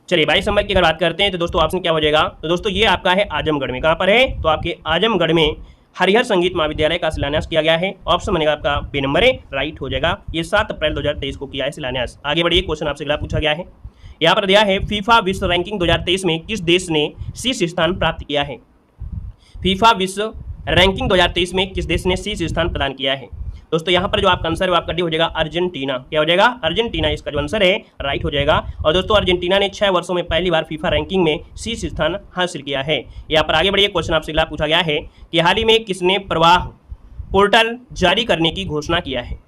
चलिए 22 नंबर की अगर बात करते हैं तो दोस्तों ऑप्शन क्या हो जाएगा, तो दोस्तों ये आपका है आजमगढ़ में। कहाँ पर है, तो आपके आजमगढ़ में हरिहर संगीत महाविद्यालय का शिलान्यास किया गया है। ऑप्शन बनेगा आपका बी नंबर है, राइट हो जाएगा। ये 7 अप्रैल 2023 को किया है शिलान्यास। आगे बढ़िए। क्वेश्चन आपसे अगला पूछा गया है, यहाँ पर दिया है फीफा विश्व रैंकिंग 2023 में किस देश ने शीर्ष स्थान प्राप्त किया है। फीफा विश्व रैंकिंग 2023 में किस देश ने शीर्ष स्थान प्रदान किया है। दोस्तों यहाँ पर जो आपका आंसर है वो आपका डी हो जाएगा, अर्जेंटीना। क्या हो जाएगा, अर्जेंटीना इसका जो आंसर है राइट हो जाएगा। और दोस्तों अर्जेंटीना ने 6 वर्षों में पहली बार फीफा रैंकिंग में शीर्ष स्थान हासिल किया है। यहाँ पर आगे बढ़िए। क्वेश्चन आपसे अगला पूछा गया है कि हाल ही में किसने प्रवाह पोर्टल जारी करने की घोषणा किया है।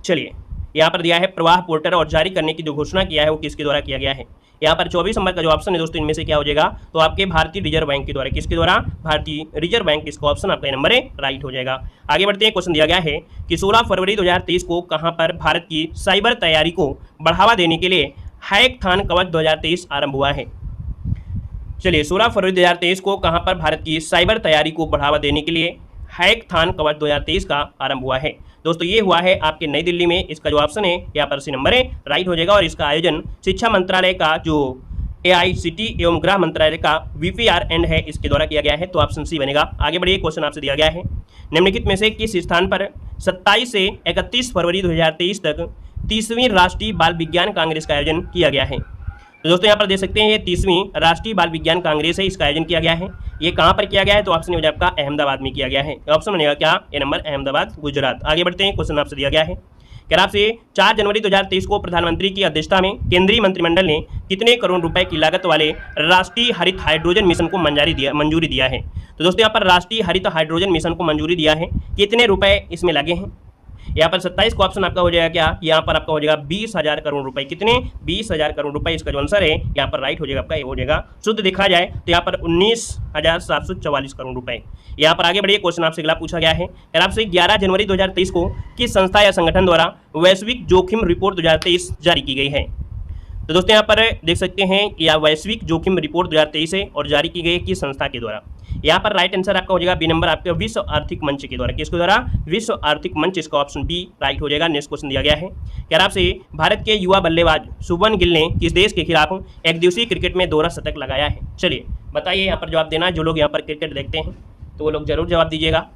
चलिए यहाँ पर दिया है प्रवाह पोर्टल और जारी करने की जो घोषणा किया है वो किसके द्वारा किया गया है। यहाँ पर 24 नंबर का जो ऑप्शन है दोस्तों इनमें से क्या हो जाएगा, तो आपके भारतीय रिजर्व बैंक के द्वारा। किसके द्वारा, भारतीय रिजर्व बैंक। इसका ऑप्शन आपका नंबर है, राइट हो जाएगा। आगे बढ़ते हैं। क्वेश्चन दिया गया है कि 16 फरवरी 2023 को कहां पर भारत की साइबर तैयारी को बढ़ावा देने के लिए हैकथॉन कवच 2023 आरंभ हुआ है। चलिए 16 फरवरी 2023 को कहां पर भारत की साइबर तैयारी को बढ़ावा देने के लिए हैकथॉन कवच 2023 का आरंभ हुआ है। दोस्तों ये हुआ है आपके नई दिल्ली में। इसका जो ऑप्शन है यहाँ पर सी नंबर है, राइट हो जाएगा। और इसका आयोजन शिक्षा मंत्रालय का जो AICTE एवं गृह मंत्रालय का VPRN है इसके द्वारा किया गया है, तो ऑप्शन सी बनेगा। आगे बढ़िए। क्वेश्चन आपसे दिया गया है निम्नलिखित में से किस स्थान पर 27 से 31 फरवरी 2023 तक 30वीं राष्ट्रीय बाल विज्ञान कांग्रेस का आयोजन किया गया है। तो दोस्तों यहाँ पर देख सकते हैं ये 30वीं राष्ट्रीय बाल विज्ञान कांग्रेस है, इसका आयोजन किया गया है। ये कहाँ पर किया गया है, तो ऑप्शन हो जाएगा आपका अहमदाबाद में किया गया है। ऑप्शन बनेगा क्या, ए नंबर, अहमदाबाद गुजरात। आगे बढ़ते हैं। क्वेश्चन आपसे दिया गया है क्या आपसे 4 जनवरी 2023 को प्रधानमंत्री की अध्यक्षता में केंद्रीय मंत्रिमंडल ने कितने करोड़ रुपए की लागत वाले राष्ट्रीय हरित हाइड्रोजन मिशन को मंजूरी दिया है। तो दोस्तों यहाँ पर राष्ट्रीय हरित हाइड्रोजन मिशन को मंजूरी दिया है। कितने रुपए इसमें लगे हैं, यहाँ पर 27 का ऑप्शन आपका हो जाएगा क्या, यहाँ पर आपका हो जाएगा 20,000 करोड़ रुपए। कितने, 20,000 करोड़ रुपए इसका जो आंसर है यहाँ पर राइट हो जाएगा आपका, ये हो जाएगा। शुद्ध देखा जाए तो यहाँ पर 19,744 करोड़ रुपए। यहाँ पर आगे बढ़िए। क्वेश्चन आपसे अगला पूछा गया है और आपसे 11 जनवरी 2023 को किस संस्था या संगठन द्वारा वैश्विक जोखिम रिपोर्ट 2023 जारी की गई है। तो दोस्तों यहाँ पर देख सकते हैं कि यह वैश्विक जोखिम रिपोर्ट 2023 है और जारी की गई किस संस्था के द्वारा। यहाँ पर राइट आंसर आपका हो जाएगा बी नंबर, आपके विश्व आर्थिक मंच के द्वारा। किसके द्वारा? विश्व आर्थिक मंच, इसका ऑप्शन बी राइट हो जाएगा। नेक्स्ट क्वेश्चन दिया गया है क्या आपसे, भारत के युवा बल्लेबाज शुभमन गिल ने किस देश के खिलाफ एक दिवसीय क्रिकेट में दोहरा शतक लगाया है? चलिए बताइए, यहाँ पर जवाब देना। जो लोग यहाँ पर क्रिकेट देखते हैं तो वो लोग जरूर जवाब दीजिएगा।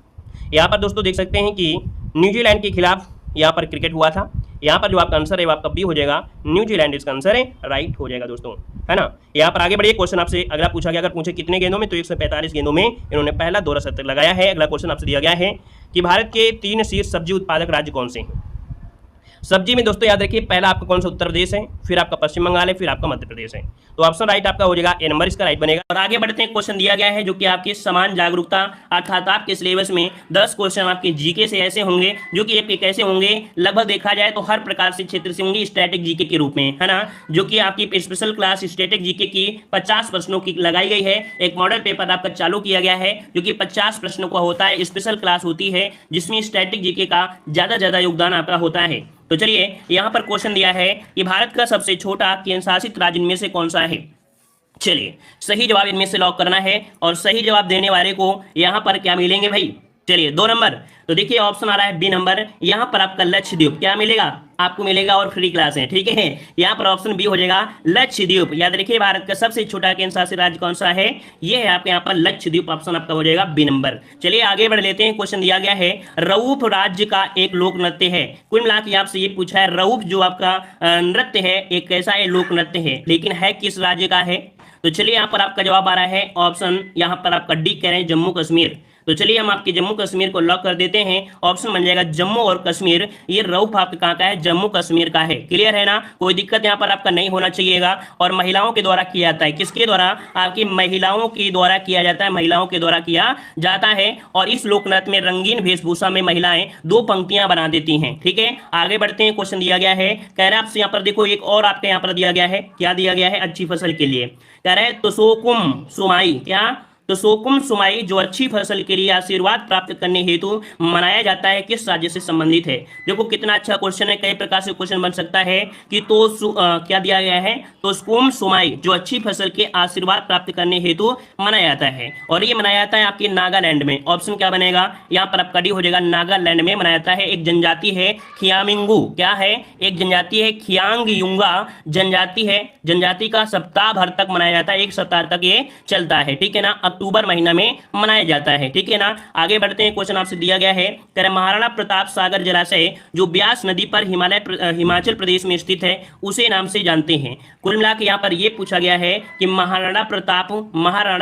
यहाँ पर दोस्तों देख सकते हैं कि न्यूजीलैंड के खिलाफ यहाँ पर क्रिकेट हुआ था। यहाँ पर जो आपका आंसर है वो आपका बी हो जाएगा, न्यूजीलैंड इसका आंसर है, राइट हो जाएगा दोस्तों, है ना। यहाँ पर आगे बढ़िए, क्वेश्चन आपसे अगला पूछा गया, अगर पूछे कितने गेंदों में, तो 145 गेंदों में इन्होंने पहला दोहरा शतक लगाया है। अगला क्वेश्चन आपसे दिया गया है कि भारत के 3 शीर्ष सब्जी उत्पादक राज्य कौन से हैं? सब्जी में दोस्तों याद रखिए, पहला आपका कौन सा उत्तर प्रदेश है, फिर आपका पश्चिम बंगाल है, फिर आपका मध्य प्रदेश है। तो ऑप्शन राइट आपका हो जाएगा ए नंबर, इसका राइट बनेगा। और आगे बढ़ते हैं, क्वेश्चन दिया गया है जो कि आपकी समान जागरूकता अर्थात आपके सिलेबस में 10 क्वेश्चन आपके जीके से ऐसे होंगे जो कि आपके कैसे होंगे, लगभग देखा जाए तो हर प्रकार से क्षेत्र से होंगे, स्टैटिक जीके के रूप में, है ना। जो कि आपकी स्पेशल क्लास स्टैटिक जीके की 50 प्रश्नों की लगाई गई है। एक मॉडल पेपर आपका चालू किया गया है जो कि 50 प्रश्नों का होता है, स्पेशल क्लास होती है जिसमें स्टैटिक जीके का ज्यादा योगदान आपका होता है। तो चलिए यहाँ पर क्वेश्चन दिया है कि भारत का सबसे छोटा केंद्र शासित राज्य इनमें से कौन सा है? चलिए सही जवाब इनमें से लॉक करना है और सही जवाब देने वाले को यहाँ पर क्या मिलेंगे भाई? चलिए 2 नंबर। तो देखिए ऑप्शन आ रहा है बी नंबर, यहाँ पर आपका लक्षद्वीप क्या मिलेगा? आपको मिलेगा और फ्री क्लास है, ठीक है। यहाँ पर ऑप्शन बी हो जाएगा लक्षद्वीप। याद रखिए भारत का सबसे छोटा केंद्र शासित राज्य कौन सा है? ये है आपके यहाँ पर लक्षद्वीप, ऑप्शन आपका हो जाएगा बी नंबर। चलिए आगे बढ़ लेते हैं, क्वेश्चन दिया गया है रऊफ राज्य का एक लोक नृत्य है। कुल मिला के आपसे ये पूछा है रऊफ जो आपका नृत्य है एक कैसा है? लोक नृत्य है, लेकिन है किस राज्य का है? तो चलिए यहाँ पर आपका जवाब आ रहा है ऑप्शन, यहाँ पर आपका डी कह रहे हैं जम्मू कश्मीर। तो चलिए हम आपके जम्मू कश्मीर को लॉक कर देते हैं, ऑप्शन बन जाएगा जम्मू और कश्मीर। ये रऊफ आपके कहाँ का है? जम्मू कश्मीर का है। क्लियर है ना, कोई दिक्कत यहाँ पर आपका नहीं होना चाहिएगा। और महिलाओं के द्वारा किया जाता है, किसके द्वारा? आपकी महिलाओं के द्वारा किया जाता है, महिलाओं के द्वारा किया जाता है। और इस लोकनृत्य में रंगीन वेशभूषा में महिलाएं 2 पंक्तियां बना देती हैं, ठीक है। आगे बढ़ते हैं, क्वेश्चन दिया गया है, कह रहे हैं आपसे यहाँ पर देखो एक और आपके यहाँ पर दिया गया है, क्या दिया गया है? अच्छी फसल के लिए कह रहे हैं तोशोकुम सुमाई, क्या? तो सोकुम सुमाई जो अच्छी फसल के लिए आशीर्वाद प्राप्त करने हेतु मनाया जाता है, किस राज्य से संबंधित है? देखो कितना अच्छा क्वेश्चन है, कई प्रकार से क्वेश्चन बन सकता है कि क्या दिया गया है? तो सोकुम सुमाई जो अच्छी फसल के आशीर्वाद प्राप्त करने हेतु मनाया जाता है, और ये मनाया जाता है आपके नागालैंड में। ऑप्शन क्या बनेगा यहाँ पर? आपका डी हो जाएगा, नागालैंड में मनाया जाता है। एक जनजाति है खियामिंगू, क्या है? एक जनजाति है खियांगयुंगा जनजाति है। जनजाति का सप्ताह भर तक मनाया जाता है, 1 सप्ताह तक ये चलता है, ठीक है ना। अक्टूबर महीना में मनाया जाता है, ठीक है ना। आगे बढ़ते हैं, क्वेश्चन आपसे दिया गया है, कह रहे महाराणा प्रताप सागर जलाशय जो ब्यास नदी पर हिमाचल प्रदेश में स्थित है उसे नाम से जानते हैं। कुल मिला के यहाँ पर यह पूछा गया है कि महाराणा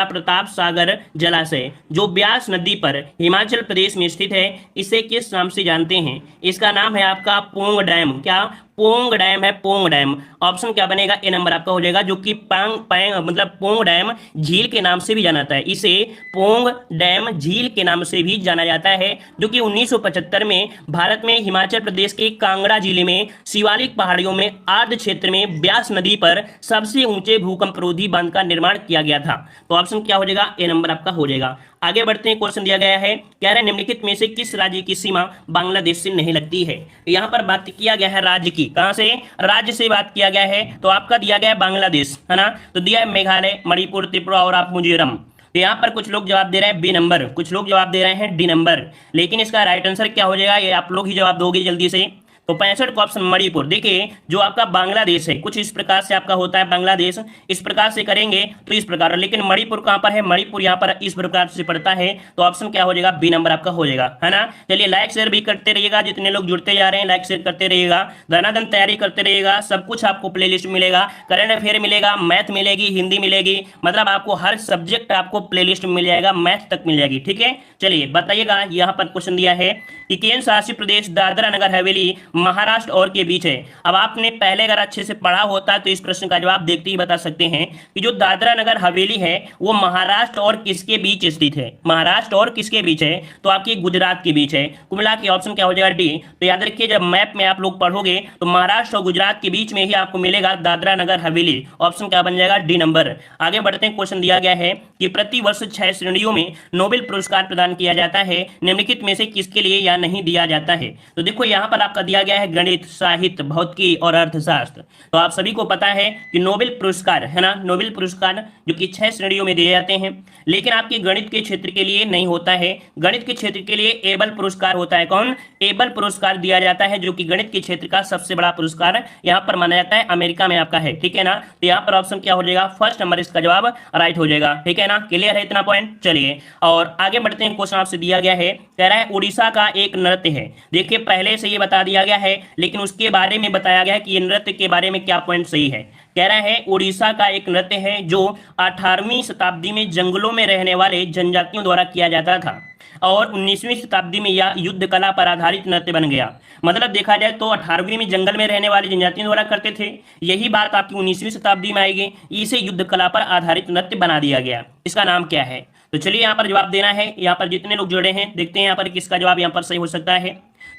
प्रताप सागर जलाशय जो ब्यास नदी पर हिमाचल प्रदेश में स्थित है इसे किस नाम से जानते हैं? इसका नाम है आपका पोंग डैम, क्या? पोंग डैम है, पोंग डैम। ऑप्शन क्या बनेगा? ए नंबर आपका हो जाएगा, जो कि मतलब पोंग डैम झील के नाम से भी जाना जाता है। इसे पोंग डैम झील के नाम से भी जाना जाता है, जो कि 1975 में भारत में हिमाचल प्रदेश के कांगड़ा जिले में शिवालिक पहाड़ियों में आर्द्र क्षेत्र में ब्यास नदी पर सबसे ऊंचे भूकंप रोधी बांध का निर्माण किया गया था। तो ऑप्शन क्या हो जाएगा? ए नंबर आपका हो जाएगा। आगे बढ़ते हैं, क्वेश्चन दिया गया है, कह रहे निम्नलिखित में से किस राज्य की सीमा बांग्लादेश से नहीं लगती है? यहाँ पर बात किया गया है राज्य की, कहां से? राज्य से बात किया गया है, तो आपका दिया गया है बांग्लादेश, है ना। तो दिया है मेघालय, मणिपुर, त्रिपुरा और आप मिजोरम। तो यहाँ पर कुछ लोग जवाब दे रहे हैं बी नंबर, कुछ लोग जवाब दे रहे हैं डी नंबर, लेकिन इसका राइट आंसर क्या हो जाएगा ये आप लोग ही जवाब दोगे जल्दी से। तो 65 का ऑप्शन मणिपुर। देखिए जो आपका बांग्लादेश है कुछ इस प्रकार से आपका होता है, बांग्लादेश इस प्रकार से करेंगे तो इस प्रकार, लेकिन मणिपुर कहां पर है? मणिपुर यहाँ पर इस प्रकार से पड़ता है। तो ऑप्शन क्या हो जाएगा? बी नंबर आपका हो जाएगा, है ना। चलिए लाइक शेयर भी करते रहिएगा, जितने लोग जुड़ते जा रहे हैं लाइक शेयर करते रहिएगा, धनाधन तैयारी करते रहिएगा, सब कुछ आपको प्लेलिस्ट मिलेगा, करंट अफेयर मिलेगा, मैथ मिलेगी, हिंदी मिलेगी, मतलब आपको हर सब्जेक्ट आपको प्लेलिस्ट मिल जाएगा, मैथ तक मिल जाएगी, ठीक है। चलिए बताइएगा, यहाँ पर क्वेश्चन दिया है कि केंद्र शासित प्रदेश दादरा नगर हवेली महाराष्ट्र और के बीच है। अब आपने पहले अगर अच्छे से पढ़ा होता तो इस प्रश्न का जवाब देखते ही बता सकते हैं कि जो दादरा नगर हवेली है वो महाराष्ट्र और किसके बीच स्थित है? महाराष्ट्र और किसके बीच है? तो आपकी गुजरात के बीच है। कुल मिला के ऑप्शन क्या हो जाएगा? डी। तो याद रखिए जब मैप में आप लोग पढ़ोगे तो महाराष्ट्र और गुजरात के बीच में ही आपको मिलेगा दादरा नगर हवेली। ऑप्शन क्या बन जाएगा? D number. आगे बढ़ते हैं, क्वेश्चन दिया गया है कि प्रति वर्ष 6 श्रेणियों में नोबेल पुरस्कार प्रदान किया जाता है, निम्नलिखित में से किसके लिए या नहीं दिया जाता है? तो देखो यहाँ पर आपका दिया गया है गणित, साहित्य, भौतिकी और अर्थशास्त्र। तो आप सभी को पता है कि नोबेल पुरस्कार है ना, नोबेल पुरस्कार जो कि 6 श्रेणियों में दिए जाते हैं, लेकिन आपके गणित के क्षेत्र के लिए नहीं होता है। गणित के क्षेत्र के लिए एबल पुरस्कार होता है। कौन? एबल पुरस्कार दिया जाता है, जो कि गणित के क्षेत्र का सबसे बड़ा पुरस्कार यहाँ पर माना जाता है, अमेरिका में आपका है। ठीक है ना, तो यहाँ पर ऑप्शन क्या हो जाएगा? फर्स्ट नंबर इसका जवाब राइट हो जाएगा। ठीक है ना, क्लियर है इतना पॉइंट? चलिए और आगे बढ़ते हैं। क्वेश्चन आपसे दिया गया है, कह रहा है उड़ीसा का एक नृत्य है। देखिए पहले से ये बता दिया गया है, लेकिन उसके बारे में बताया गया है कि ये नृत्य के बारे में क्या पॉइंट सही है। कह रहा है उड़ीसा का एक नृत्य है जो 18वीं शताब्दी में जंगलों में रहने वाले जनजातियों द्वारा किया जाता था और 19वीं शताब्दी में यह युद्ध कला पर आधारित नृत्य बन गया। मतलब देखा जाए तो 18वीं में जंगल में रहने वाले जनजातियों द्वारा करते थे, यही बात आपकी 19वीं शताब्दी में आएगी, इसे युद्ध कला पर आधारित नृत्य बना दिया गया। इसका नाम क्या है? तो चलिए यहाँ पर जवाब देना है। यहाँ पर जितने लोग जुड़े हैं देखते हैं यहाँ पर किसका जवाब यहाँ पर सही हो सकता है।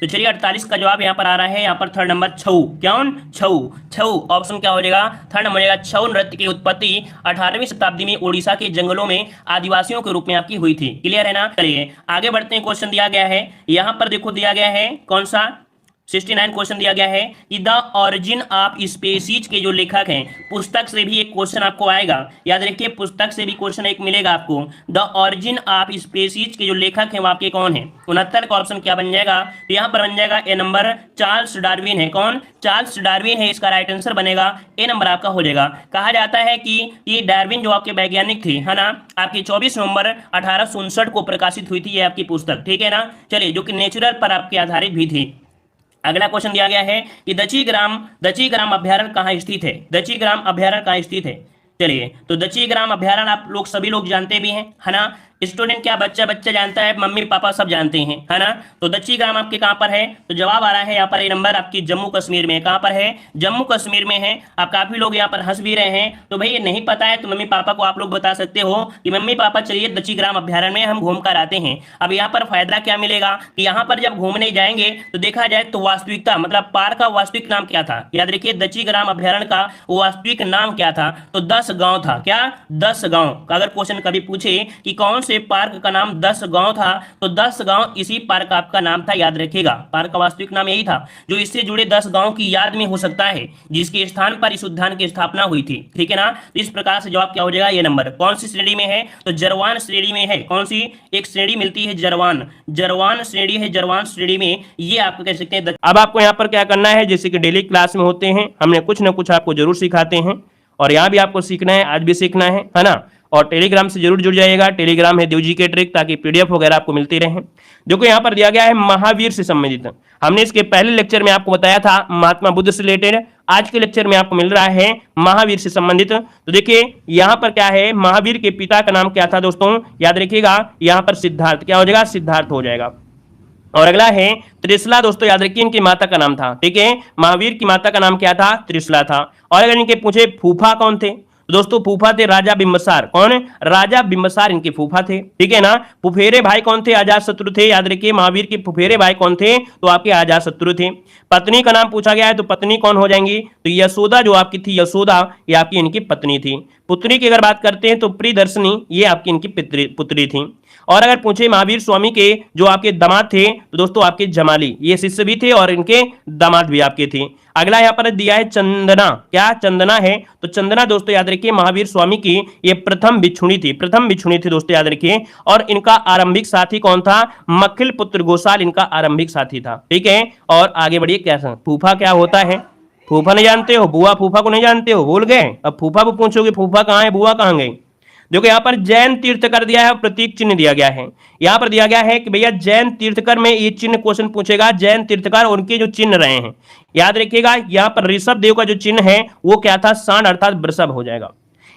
तो चलिए 48 का जवाब यहाँ पर आ रहा है। यहाँ पर थर्ड नंबर छऊ। कौन? छऊ। छऊ ऑप्शन क्या हो जाएगा? थर्ड नंबर हो जाएगा। छऊ नृत्य की उत्पत्ति 18वीं शताब्दी में उड़ीसा के जंगलों में आदिवासियों के रूप में आपकी हुई थी। क्लियर है ना? चलिए आगे बढ़ते हैं। क्वेश्चन दिया गया है, यहाँ पर देखो दिया गया है कौन सा? 69 क्वेश्चन दिया गया है कि द ऑरिजिन ऑफ स्पीसीज के जो लेखक हैं, पुस्तक से भी एक क्वेश्चन आपको आएगा, याद रखिए पुस्तक से भी क्वेश्चन एक मिलेगा आपको। द ऑरिजिन ऑफ स्पीसीज के जो लेखक हैं वो आपके कौन है? 69 का ऑप्शन क्या बन जाएगा? तो यहाँ पर बन जाएगा ए नंबर, चार्ल्स डार्विन है। कौन? चार्ल्स डार्विन है, इसका राइट आंसर बनेगा ए नंबर आपका हो जाएगा। कहा जाता है कि ये डार्विन जो आपके वैज्ञानिक थे है ना, आपकी 24 नवंबर 1859 को प्रकाशित हुई थी ये आपकी पुस्तक। ठीक है ना, चलिए जो कि नेचुरल पर आपके आधारित भी थी। अगला क्वेश्चन दिया गया है कि दचीग्राम अभ्यारण्य कहाँ स्थित है? दचीग्राम अभ्यारण्य कहाँ स्थित है? चलिए तो दचीग्राम अभ्यारण्य आप लोग सभी लोग जानते भी हैं है ना, स्टूडेंट क्या बच्चा जानता है, मम्मी पापा सब जानते हैं है ना। तो दचीग्राम आपके कहाँ पर है? तो जवाब आ रहा है यहाँ पर ए नंबर आपकी जम्मू कश्मीर में। कहाँ पर है? जम्मू कश्मीर में है। आप काफी लोग यहाँ पर हंस भी रहे हैं, तो भाई ये नहीं पता है तो मम्मी पापा को आप लोग बता सकते हो कि मम्मी पापा चलिए दचीग्राम अभ्यारण्य में हम घूम कर आते हैं। अब यहाँ पर फायदा क्या मिलेगा कि यहाँ पर जब घूमने जाएंगे तो देखा जाए तो वास्तविकता मतलब पार्क का वास्तविक नाम क्या था? याद रखिए दचीग्राम अभ्यारण्य का वास्तविक नाम क्या था? तो 10 गांव था। क्या? 10 गांव। अगर क्वेश्चन कभी पूछे कि कौन से पार्क का नाम 10 गांव था, तो 10 गांव इसी पार्क का आपका नाम था, याद रखिएगा। पार्क का वास्तविक नाम यही था, जो इससे जुड़े 10 गांव की याद में हो सकता है, जिसके स्थान पर इस उद्यान की स्थापना हुई थी। ठीक है ना, तो इस प्रकार से जवाब क्या हो जाएगा? ये नंबर। कौन सी श्रेणी में है? तो जरवान श्रेणी में है। कौन सी? एक श्रेणी मिलती है जरवान, जरवान श्रेणी है। जरवान श्रेणी में ये आपको कह सकते हैं। अब आपको यहाँ पर क्या करना है, जैसे कि डेली क्लास में होते हैं, हमने कुछ ना कुछ आपको जरूर सिखाते हैं और यहाँ भी आपको सीखना है, आज भी सीखना है ना। और टेलीग्राम से जरूर जुड़ जाइएगा। टेलीग्राम है देव जी के ट्रिक, ताकि पीडीएफ वगैरह आपको मिलती रहे। देखो यहाँ पर दिया गया है महावीर से संबंधित। हमने इसके पहले लेक्चर में आपको बताया था महात्मा बुद्ध से रिलेटेड, आज के लेक्चर में आपको मिल रहा है महावीर से संबंधित। तो देखिए यहाँ पर क्या है, महावीर के पिता का नाम क्या था दोस्तों? याद रखिएगा यहाँ पर सिद्धार्थ। क्या हो जाएगा? सिद्धार्थ हो जाएगा। और अगला है त्रिशला। दोस्तों याद रखिए इनकी माता का नाम था। ठीक है, महावीर की माता का नाम क्या था? त्रिशला था। और अगर इनके पूछे फूफा कौन थे, तो दोस्तों फूफा थे राजा बिंबसार। कौन? राजा बिंबसार इनके फूफा थे। ठीक है ना। फुफेरे भाई कौन थे? अजातशत्रु थे। याद रखिए महावीर के फुफेरे भाई कौन थे? तो आपके अजातशत्रु थे। पत्नी का नाम पूछा गया है, तो पत्नी कौन हो जाएंगी? तो यशोदा जो आपकी थी, यशोदा ये आपकी इनकी पत्नी थी। पुत्री की अगर बात करते हैं तो प्रियदर्शनी ये आपकी इनकी पुत्री थी। और अगर पूछे महावीर स्वामी के जो आपके दामाद थे, तो दोस्तों आपके जमाली ये शिष्य भी थे और इनके दामाद भी आपके थे। अगला यहाँ पर दिया है चंदना। क्या? चंदना है। तो चंदना दोस्तों याद रखिए महावीर स्वामी की ये प्रथम भिक्षुणी थी। प्रथम भिक्षुणी थी दोस्तों याद रखिए। और इनका आरंभिक साथी कौन था? मक्खिल पुत्र गोसाल इनका आरंभिक साथी था। ठीक है। और आगे बढ़िए। क्या फूफा क्या होता है? फूफा नहीं जानते हो? बुआ फूफा को नहीं जानते हो? भूल गए? अब फूफा को पूछोगे फूफा कहाँ है, बुआ कहाँ गई? देखो यहाँ पर जैन तीर्थकर दिया है और प्रतीक चिन्ह दिया गया है। यहाँ पर दिया गया है कि भैया जैन तीर्थकर में ये चिन्ह क्वेश्चन पूछेगा। जैन तीर्थकर उनके जो चिन्ह रहे हैं, याद रखिएगा यहाँ पर ऋषभ देव का जो चिन्ह है वो क्या था? सांड अर्थात वृषभ हो जाएगा।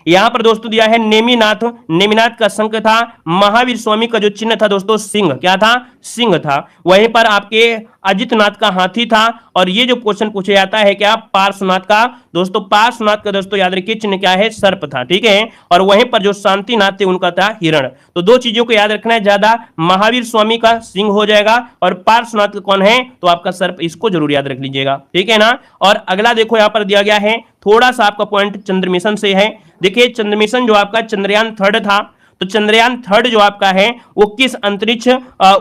यहाँ पर दोस्तों दिया है नेमिनाथ। नेमिनाथ का शंख था। महावीर स्वामी का जो चिन्ह था दोस्तों सिंह। क्या था? सिंह था। वहीं पर आपके अजितनाथ का हाथी था। और ये जो क्वेश्चन पूछा जाता है क्या? पार्श्वनाथ का। दोस्तों पार्श्वनाथ का दोस्तों याद रखिए चिन्ह क्या है? सर्प था। ठीक है। और वहीं पर जो शांतिनाथ थे उनका था हिरण। तो दो चीजों को याद रखना है ज्यादा। महावीर स्वामी का सिंह हो जाएगा और पार्श्वनाथ कौन है? तो आपका सर्प। इसको जरूर याद रख लीजिएगा। ठीक है ना। और अगला देखो यहाँ पर दिया गया है, थोड़ा सा आपका पॉइंट चंद्र मिशन से है। देखिए चंद्र मिशन जो आपका चंद्रयान 3 था, तो चंद्रयान 3 जो आपका है वो किस अंतरिक्ष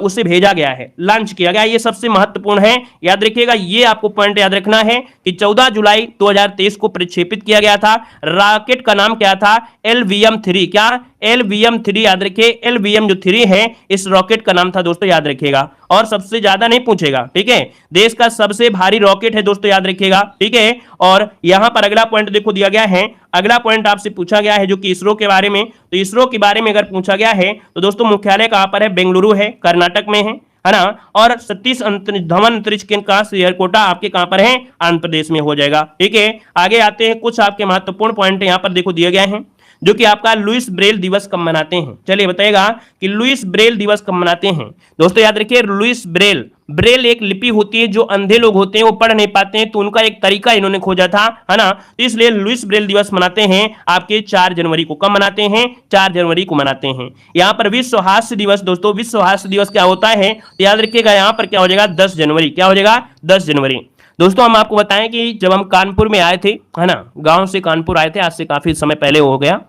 उसे भेजा गया है, लॉन्च किया गया, ये सबसे महत्वपूर्ण है, याद रखिएगा। ये आपको पॉइंट याद रखना है कि 14 जुलाई 2023 को प्रक्षेपित किया गया था। रॉकेट का नाम क्या था? LVM-3। क्या? LVM-3 याद रखिए, LVM जो 3 है इस रॉकेट का नाम था दोस्तों, याद रखिएगा। और सबसे ज्यादा नहीं पूछेगा, ठीक है, देश का सबसे भारी रॉकेट है दोस्तों, याद रखिएगा, ठीक है। और यहां पर अगला पॉइंट देखो दिया गया है, अगला पॉइंट आपसे पूछा गया है जो कि इसरो के बारे में। तो इसरो के बारे में अगर पूछा गया है तो दोस्तों मुख्यालय कहां पर है? बेंगलुरु है, कर्नाटक में है ना। और सतीश धवन अंतरिक्ष केंद्र का श्रीहरिकोटा आपके कहां पर है? आंध्र प्रदेश में हो जाएगा, ठीक है। आगे आते हैं, कुछ आपके महत्वपूर्ण पॉइंट यहां पर देखो दिए गए हैं, जो कि आपका लुईस ब्रेल दिवस कब मनाते हैं। चलिए बताइएगा कि लुईस ब्रेल दिवस कब मनाते हैं। दोस्तों याद रखिए, लुईस ब्रेल, ब्रेल एक लिपि होती है, जो अंधे लोग होते हैं वो पढ़ नहीं पाते हैं, तो उनका एक तरीका इन्होंने खोजा था, है ना। तो इसलिए लुईस ब्रेल दिवस मनाते हैं आपके 4 जनवरी को। कब मनाते हैं? 4 जनवरी को मनाते हैं। यहाँ पर विश्व हास्य दिवस, दोस्तों विश्व हास्य दिवस क्या होता है? तो याद रखिएगा यहाँ पर क्या हो जाएगा? 10 जनवरी। क्या हो जाएगा? 10 जनवरी। दोस्तों हम आपको बताएं कि जब हम कानपुर में आए थे, है ना, गांव से कानपुर आए थे, आज से काफी समय पहले हो गया,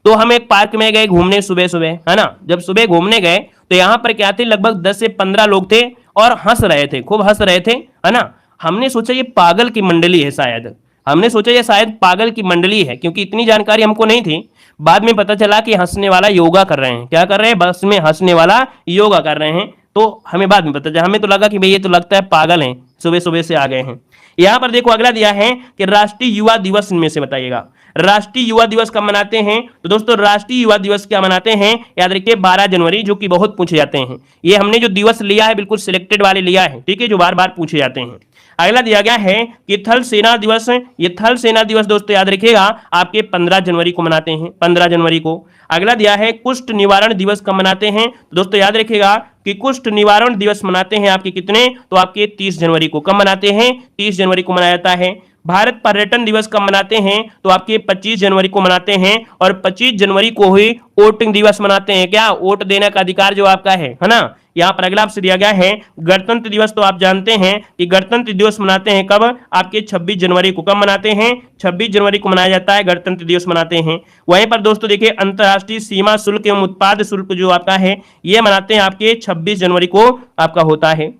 तो हम एक पार्क में गए घूमने सुबह सुबह, है ना। जब सुबह घूमने गए तो यहाँ पर क्या थे, लगभग 10 से 15 लोग थे और हंस रहे थे, खूब हंस रहे थे, है ना। हमने सोचा ये पागल की मंडली है शायद, हमने सोचा ये शायद पागल की मंडली है, क्योंकि इतनी जानकारी हमको नहीं थी। बाद में पता चला कि हंसने वाला योगा कर रहे हैं। क्या कर रहे हैं? बस में हंसने वाला योगा कर रहे हैं। तो हमें बाद में पता चला, हमें तो लगा कि भाई ये तो लगता है पागल हैं, सुबह सुबह से आ गए हैं। यहां पर देखो अगला दिया है कि राष्ट्रीय युवा दिवस इनमें से बताइएगा। राष्ट्रीय युवा दिवस कब मनाते हैं? तो दोस्तों राष्ट्रीय युवा दिवस क्या मनाते हैं? याद रखिए 12 जनवरी, जो कि बहुत पूछे जाते हैं। ये हमने जो दिवस लिया है बिल्कुल सिलेक्टेड वाले लिया है, ठीक है, जो बार बार पूछे जाते हैं। अगला दिया गया है कि थल सेना दिवस। ये थल सेना दिवस दोस्तों याद रखिएगा आपके 15 जनवरी को मनाते हैं, 15 जनवरी को। अगला दिया है कुष्ठ निवारण दिवस कब मनाते हैं? तो दोस्तों याद रखिएगा कि कुष्ठ निवारण दिवस मनाते हैं आपके कितने? तो आपके 30 जनवरी को। कब मनाते हैं? 30 जनवरी को मनाया जाता है। भारत पर्यटन दिवस कब मनाते हैं? तो आपके 25 जनवरी को मनाते हैं। और 25 जनवरी को ही वोटिंग दिवस मनाते हैं। क्या? वोट देने का अधिकार जो आपका है ना। यहाँ पर अगला आपसे दिया गया है गणतंत्र दिवस। तो आप जानते हैं कि गणतंत्र दिवस मनाते हैं कब? आपके 26 जनवरी को। कब मनाते हैं? 26 जनवरी को मनाया जाता है, गणतंत्र दिवस मनाते हैं। वहीं पर दोस्तों देखिए अंतर्राष्ट्रीय सीमा शुल्क एवं उत्पाद शुल्क जो आपका है ये मनाते हैं आपके 26 जनवरी को आपका होता है।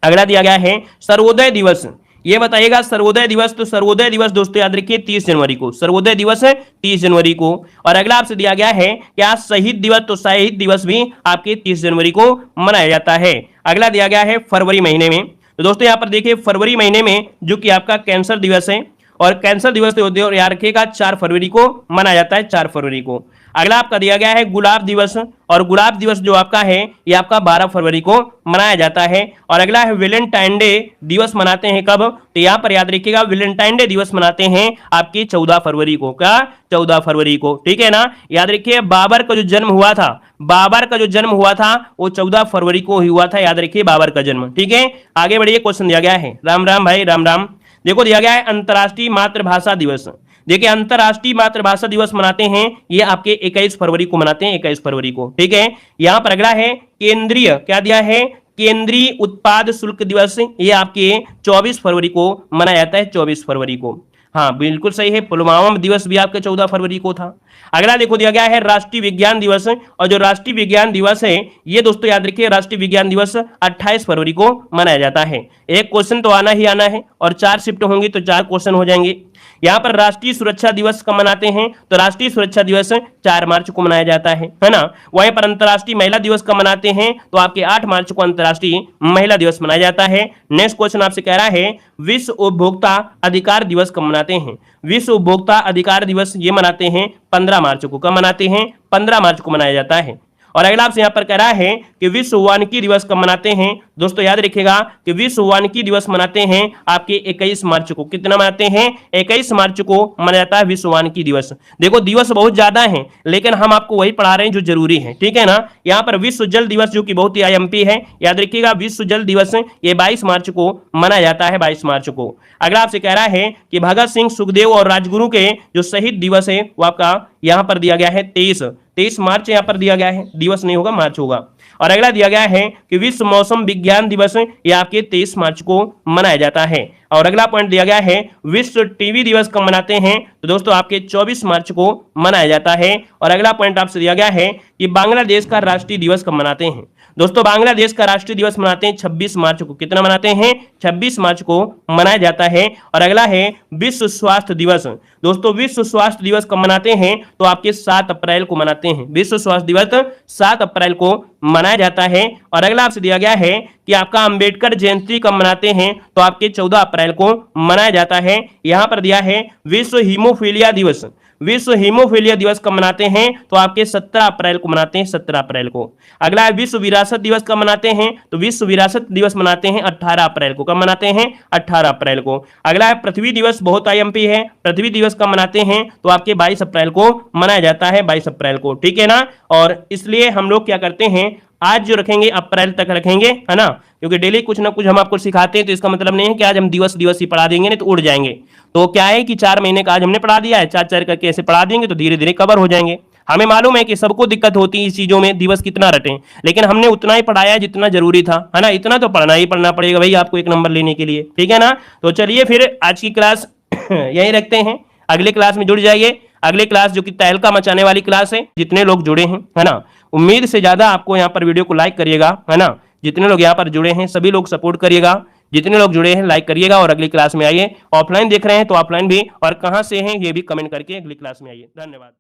अगला दिया गया है सर्वोदय दिवस। ये बताइएगा सर्वोदय दिवस। तो सर्वोदय दिवस दोस्तों याद रखिए 30 जनवरी को, सर्वोदय दिवस है 30 जनवरी को। और अगला आपसे दिया गया है कि आज शहीद दिवस। तो शहीद दिवस भी आपके 30 जनवरी को मनाया जाता है। अगला दिया गया है फरवरी महीने में। तो दोस्तों यहाँ पर देखिए फरवरी महीने में जो कि आपका कैंसर दिवस है, और कैंसर दिवस तो याद रखिएगा 4 फरवरी को मनाया जाता है, 4 फरवरी को। अगला आपका दिया गया है गुलाब दिवस। और गुलाब दिवस जो आपका है ये आपका 12 फरवरी को मनाया जाता है। और अगला है वैलेंटाइन डे दिवस मनाते हैं कब? तो यहाँ पर याद रखिएगा वैलेंटाइन डे दिवस मनाते हैं आपकी 14 फरवरी को। क्या? 14 फरवरी को, ठीक है ना। याद रखिए बाबर का जो जन्म हुआ था, बाबर का जो जन्म हुआ था वो 14 फरवरी को ही हुआ था, याद रखिए बाबर का जन्म, ठीक है। आगे बढ़िए, क्वेश्चन दिया गया है, राम राम भाई राम राम। देखो दिया गया है अंतर्राष्ट्रीय मातृभाषा दिवस। देखिए अंतर्राष्ट्रीय मातृभाषा दिवस मनाते हैं ये आपके 21 फरवरी को मनाते हैं, 21 फरवरी को, ठीक है। यहां पर अगला है केंद्रीय, क्या दिया है? केंद्रीय उत्पाद शुल्क दिवस। ये आपके 24 फरवरी को मनाया जाता है, 24 फरवरी को। हाँ बिल्कुल सही है। पुलवामा दिवस भी आपके 14 फरवरी को था। अगला देखो दिया गया है राष्ट्रीय विज्ञान दिवस। और जो राष्ट्रीय विज्ञान दिवस है ये दोस्तों याद रखिए राष्ट्रीय विज्ञान दिवस 28 फरवरी को मनाया जाता है। एक क्वेश्चन तो आना ही आना है, और 4 शिफ्ट होंगी तो 4 क्वेश्चन हो जाएंगे। यहाँ पर राष्ट्रीय सुरक्षा दिवस कब मनाते हैं? तो राष्ट्रीय सुरक्षा दिवस 4 मार्च को मनाया जाता है ना। वहीं पर अंतर्राष्ट्रीय महिला दिवस कब मनाते हैं? तो आपके 8 मार्च को अंतर्राष्ट्रीय महिला दिवस मनाया जाता है। नेक्स्ट क्वेश्चन आपसे कह रहा है विश्व उपभोक्ता अधिकार दिवस कब मनाते हैं? विश्व उपभोक्ता अधिकार दिवस ये मनाते हैं 15 मार्च को। कब मनाते हैं? 15 मार्च को मनाया जाता है। और अगला आपसे यहाँ पर कह रहा है कि विश्व वानिकी दिवस कब मनाते हैं? दोस्तों याद रखिएगा कि विश्व वानिकी दिवस मनाते हैं आपके 21 मार्च को। कितना मनाते हैं? 21 मार्च को मनाया जाता है विश्व वानिकी दिवस। देखो दिवस बहुत ज्यादा हैं, लेकिन हम आपको वही पढ़ा रहे हैं जो जरूरी है, ठीक है ना। यहाँ पर विश्व जल दिवस जो कि बहुत ही IMP है, याद रखिएगा विश्व जल दिवस ये 22 मार्च को मनाया जाता है, 22 मार्च को। अगला आपसे कह रहा है कि भगत सिंह, सुखदेव और राजगुरु के जो शहीद दिवस है वो आपका यहाँ पर दिया गया है 23 मार्च यहाँ पर दिया गया है, दिवस नहीं होगा मार्च होगा। और अगला दिया गया है कि विश्व मौसम विज्ञान दिवस ये आपके 23 मार्च को मनाया जाता है। और अगला पॉइंट दिया गया है विश्व टीबी दिवस कब मनाते हैं, तो दोस्तों आपके 24 मार्च को मनाया जाता है। और अगला पॉइंट आपसे दिया गया है कि बांग्लादेश का राष्ट्रीय दिवस कब मनाते हैं। दोस्तों बांग्लादेश का राष्ट्रीय दिवस मनाते हैं 26 मार्च को। कितना मनाते हैं? 26 मार्च को मनाया जाता है। और अगला है विश्व स्वास्थ्य दिवस। दोस्तों विश्व स्वास्थ्य दिवस कब मनाते हैं, तो आपके 7 अप्रैल को मनाते हैं। विश्व स्वास्थ्य दिवस 7 अप्रैल को मनाया जाता है। और अगला आपसे दिया गया है कि आपका अंबेडकर जयंती कब मनाते हैं, तो आपके 14 अप्रैल को मनाया जाता है। यहां पर दिया है विश्व हीमोफीलिया दिवस। विश्व हीमोफीलिया दिवस कब मनाते हैं, तो आपके 17 अप्रैल को मनाते हैं, 17 अप्रैल को। अगला है विश्व विरासत दिवस कब मनाते हैं, तो विश्व विरासत दिवस मनाते हैं 18 अप्रैल को। कब मनाते हैं? 18 अप्रैल को। अगला है पृथ्वी दिवस, बहुत आईएमपी है। पृथ्वी दिवस कब मनाते हैं, तो आपके 22 अप्रैल को मनाया जाता है, 22 अप्रैल को, ठीक है ना। और इसलिए हम लोग क्या करते हैं, आज जो रखेंगे अप्रैल तक रखेंगे, है ना, क्योंकि डेली कुछ ना कुछ हम आपको सिखाते हैं, तो इसका मतलब नहीं है कि आज हम दिवस दिवस ही पढ़ा देंगे, नहीं तो उड़ जाएंगे। तो क्या है कि 4 महीने का आज हमने पढ़ा दिया है, 4 करके ऐसे पढ़ा देंगे तो धीरे धीरे कवर हो जाएंगे। हमें मालूम है कि सबको दिक्कत होती है इस चीजों में, दिवस कितना रटें, लेकिन हमने उतना ही पढ़ाया जितना जरूरी था, है ना। इतना तो पढ़ना ही पढ़ना पड़ेगा भाई आपको 1 नंबर लेने के लिए, ठीक है ना। तो चलिए फिर आज की क्लास यहीं रखते हैं, अगले क्लास में जुड़ जाइए। अगले क्लास जो कि तहलका मचाने वाली क्लास है, जितने लोग जुड़े हैं, है ना, उम्मीद से ज्यादा आपको यहाँ पर वीडियो को लाइक करिएगा, है ना। जितने लोग यहाँ पर जुड़े हैं सभी लोग सपोर्ट करिएगा, जितने लोग जुड़े हैं लाइक करिएगा। और अगली क्लास में आइए, ऑफलाइन देख रहे हैं तो ऑफलाइन भी, और कहाँ से हैं ये भी कमेंट करके अगली क्लास में आइए। धन्यवाद।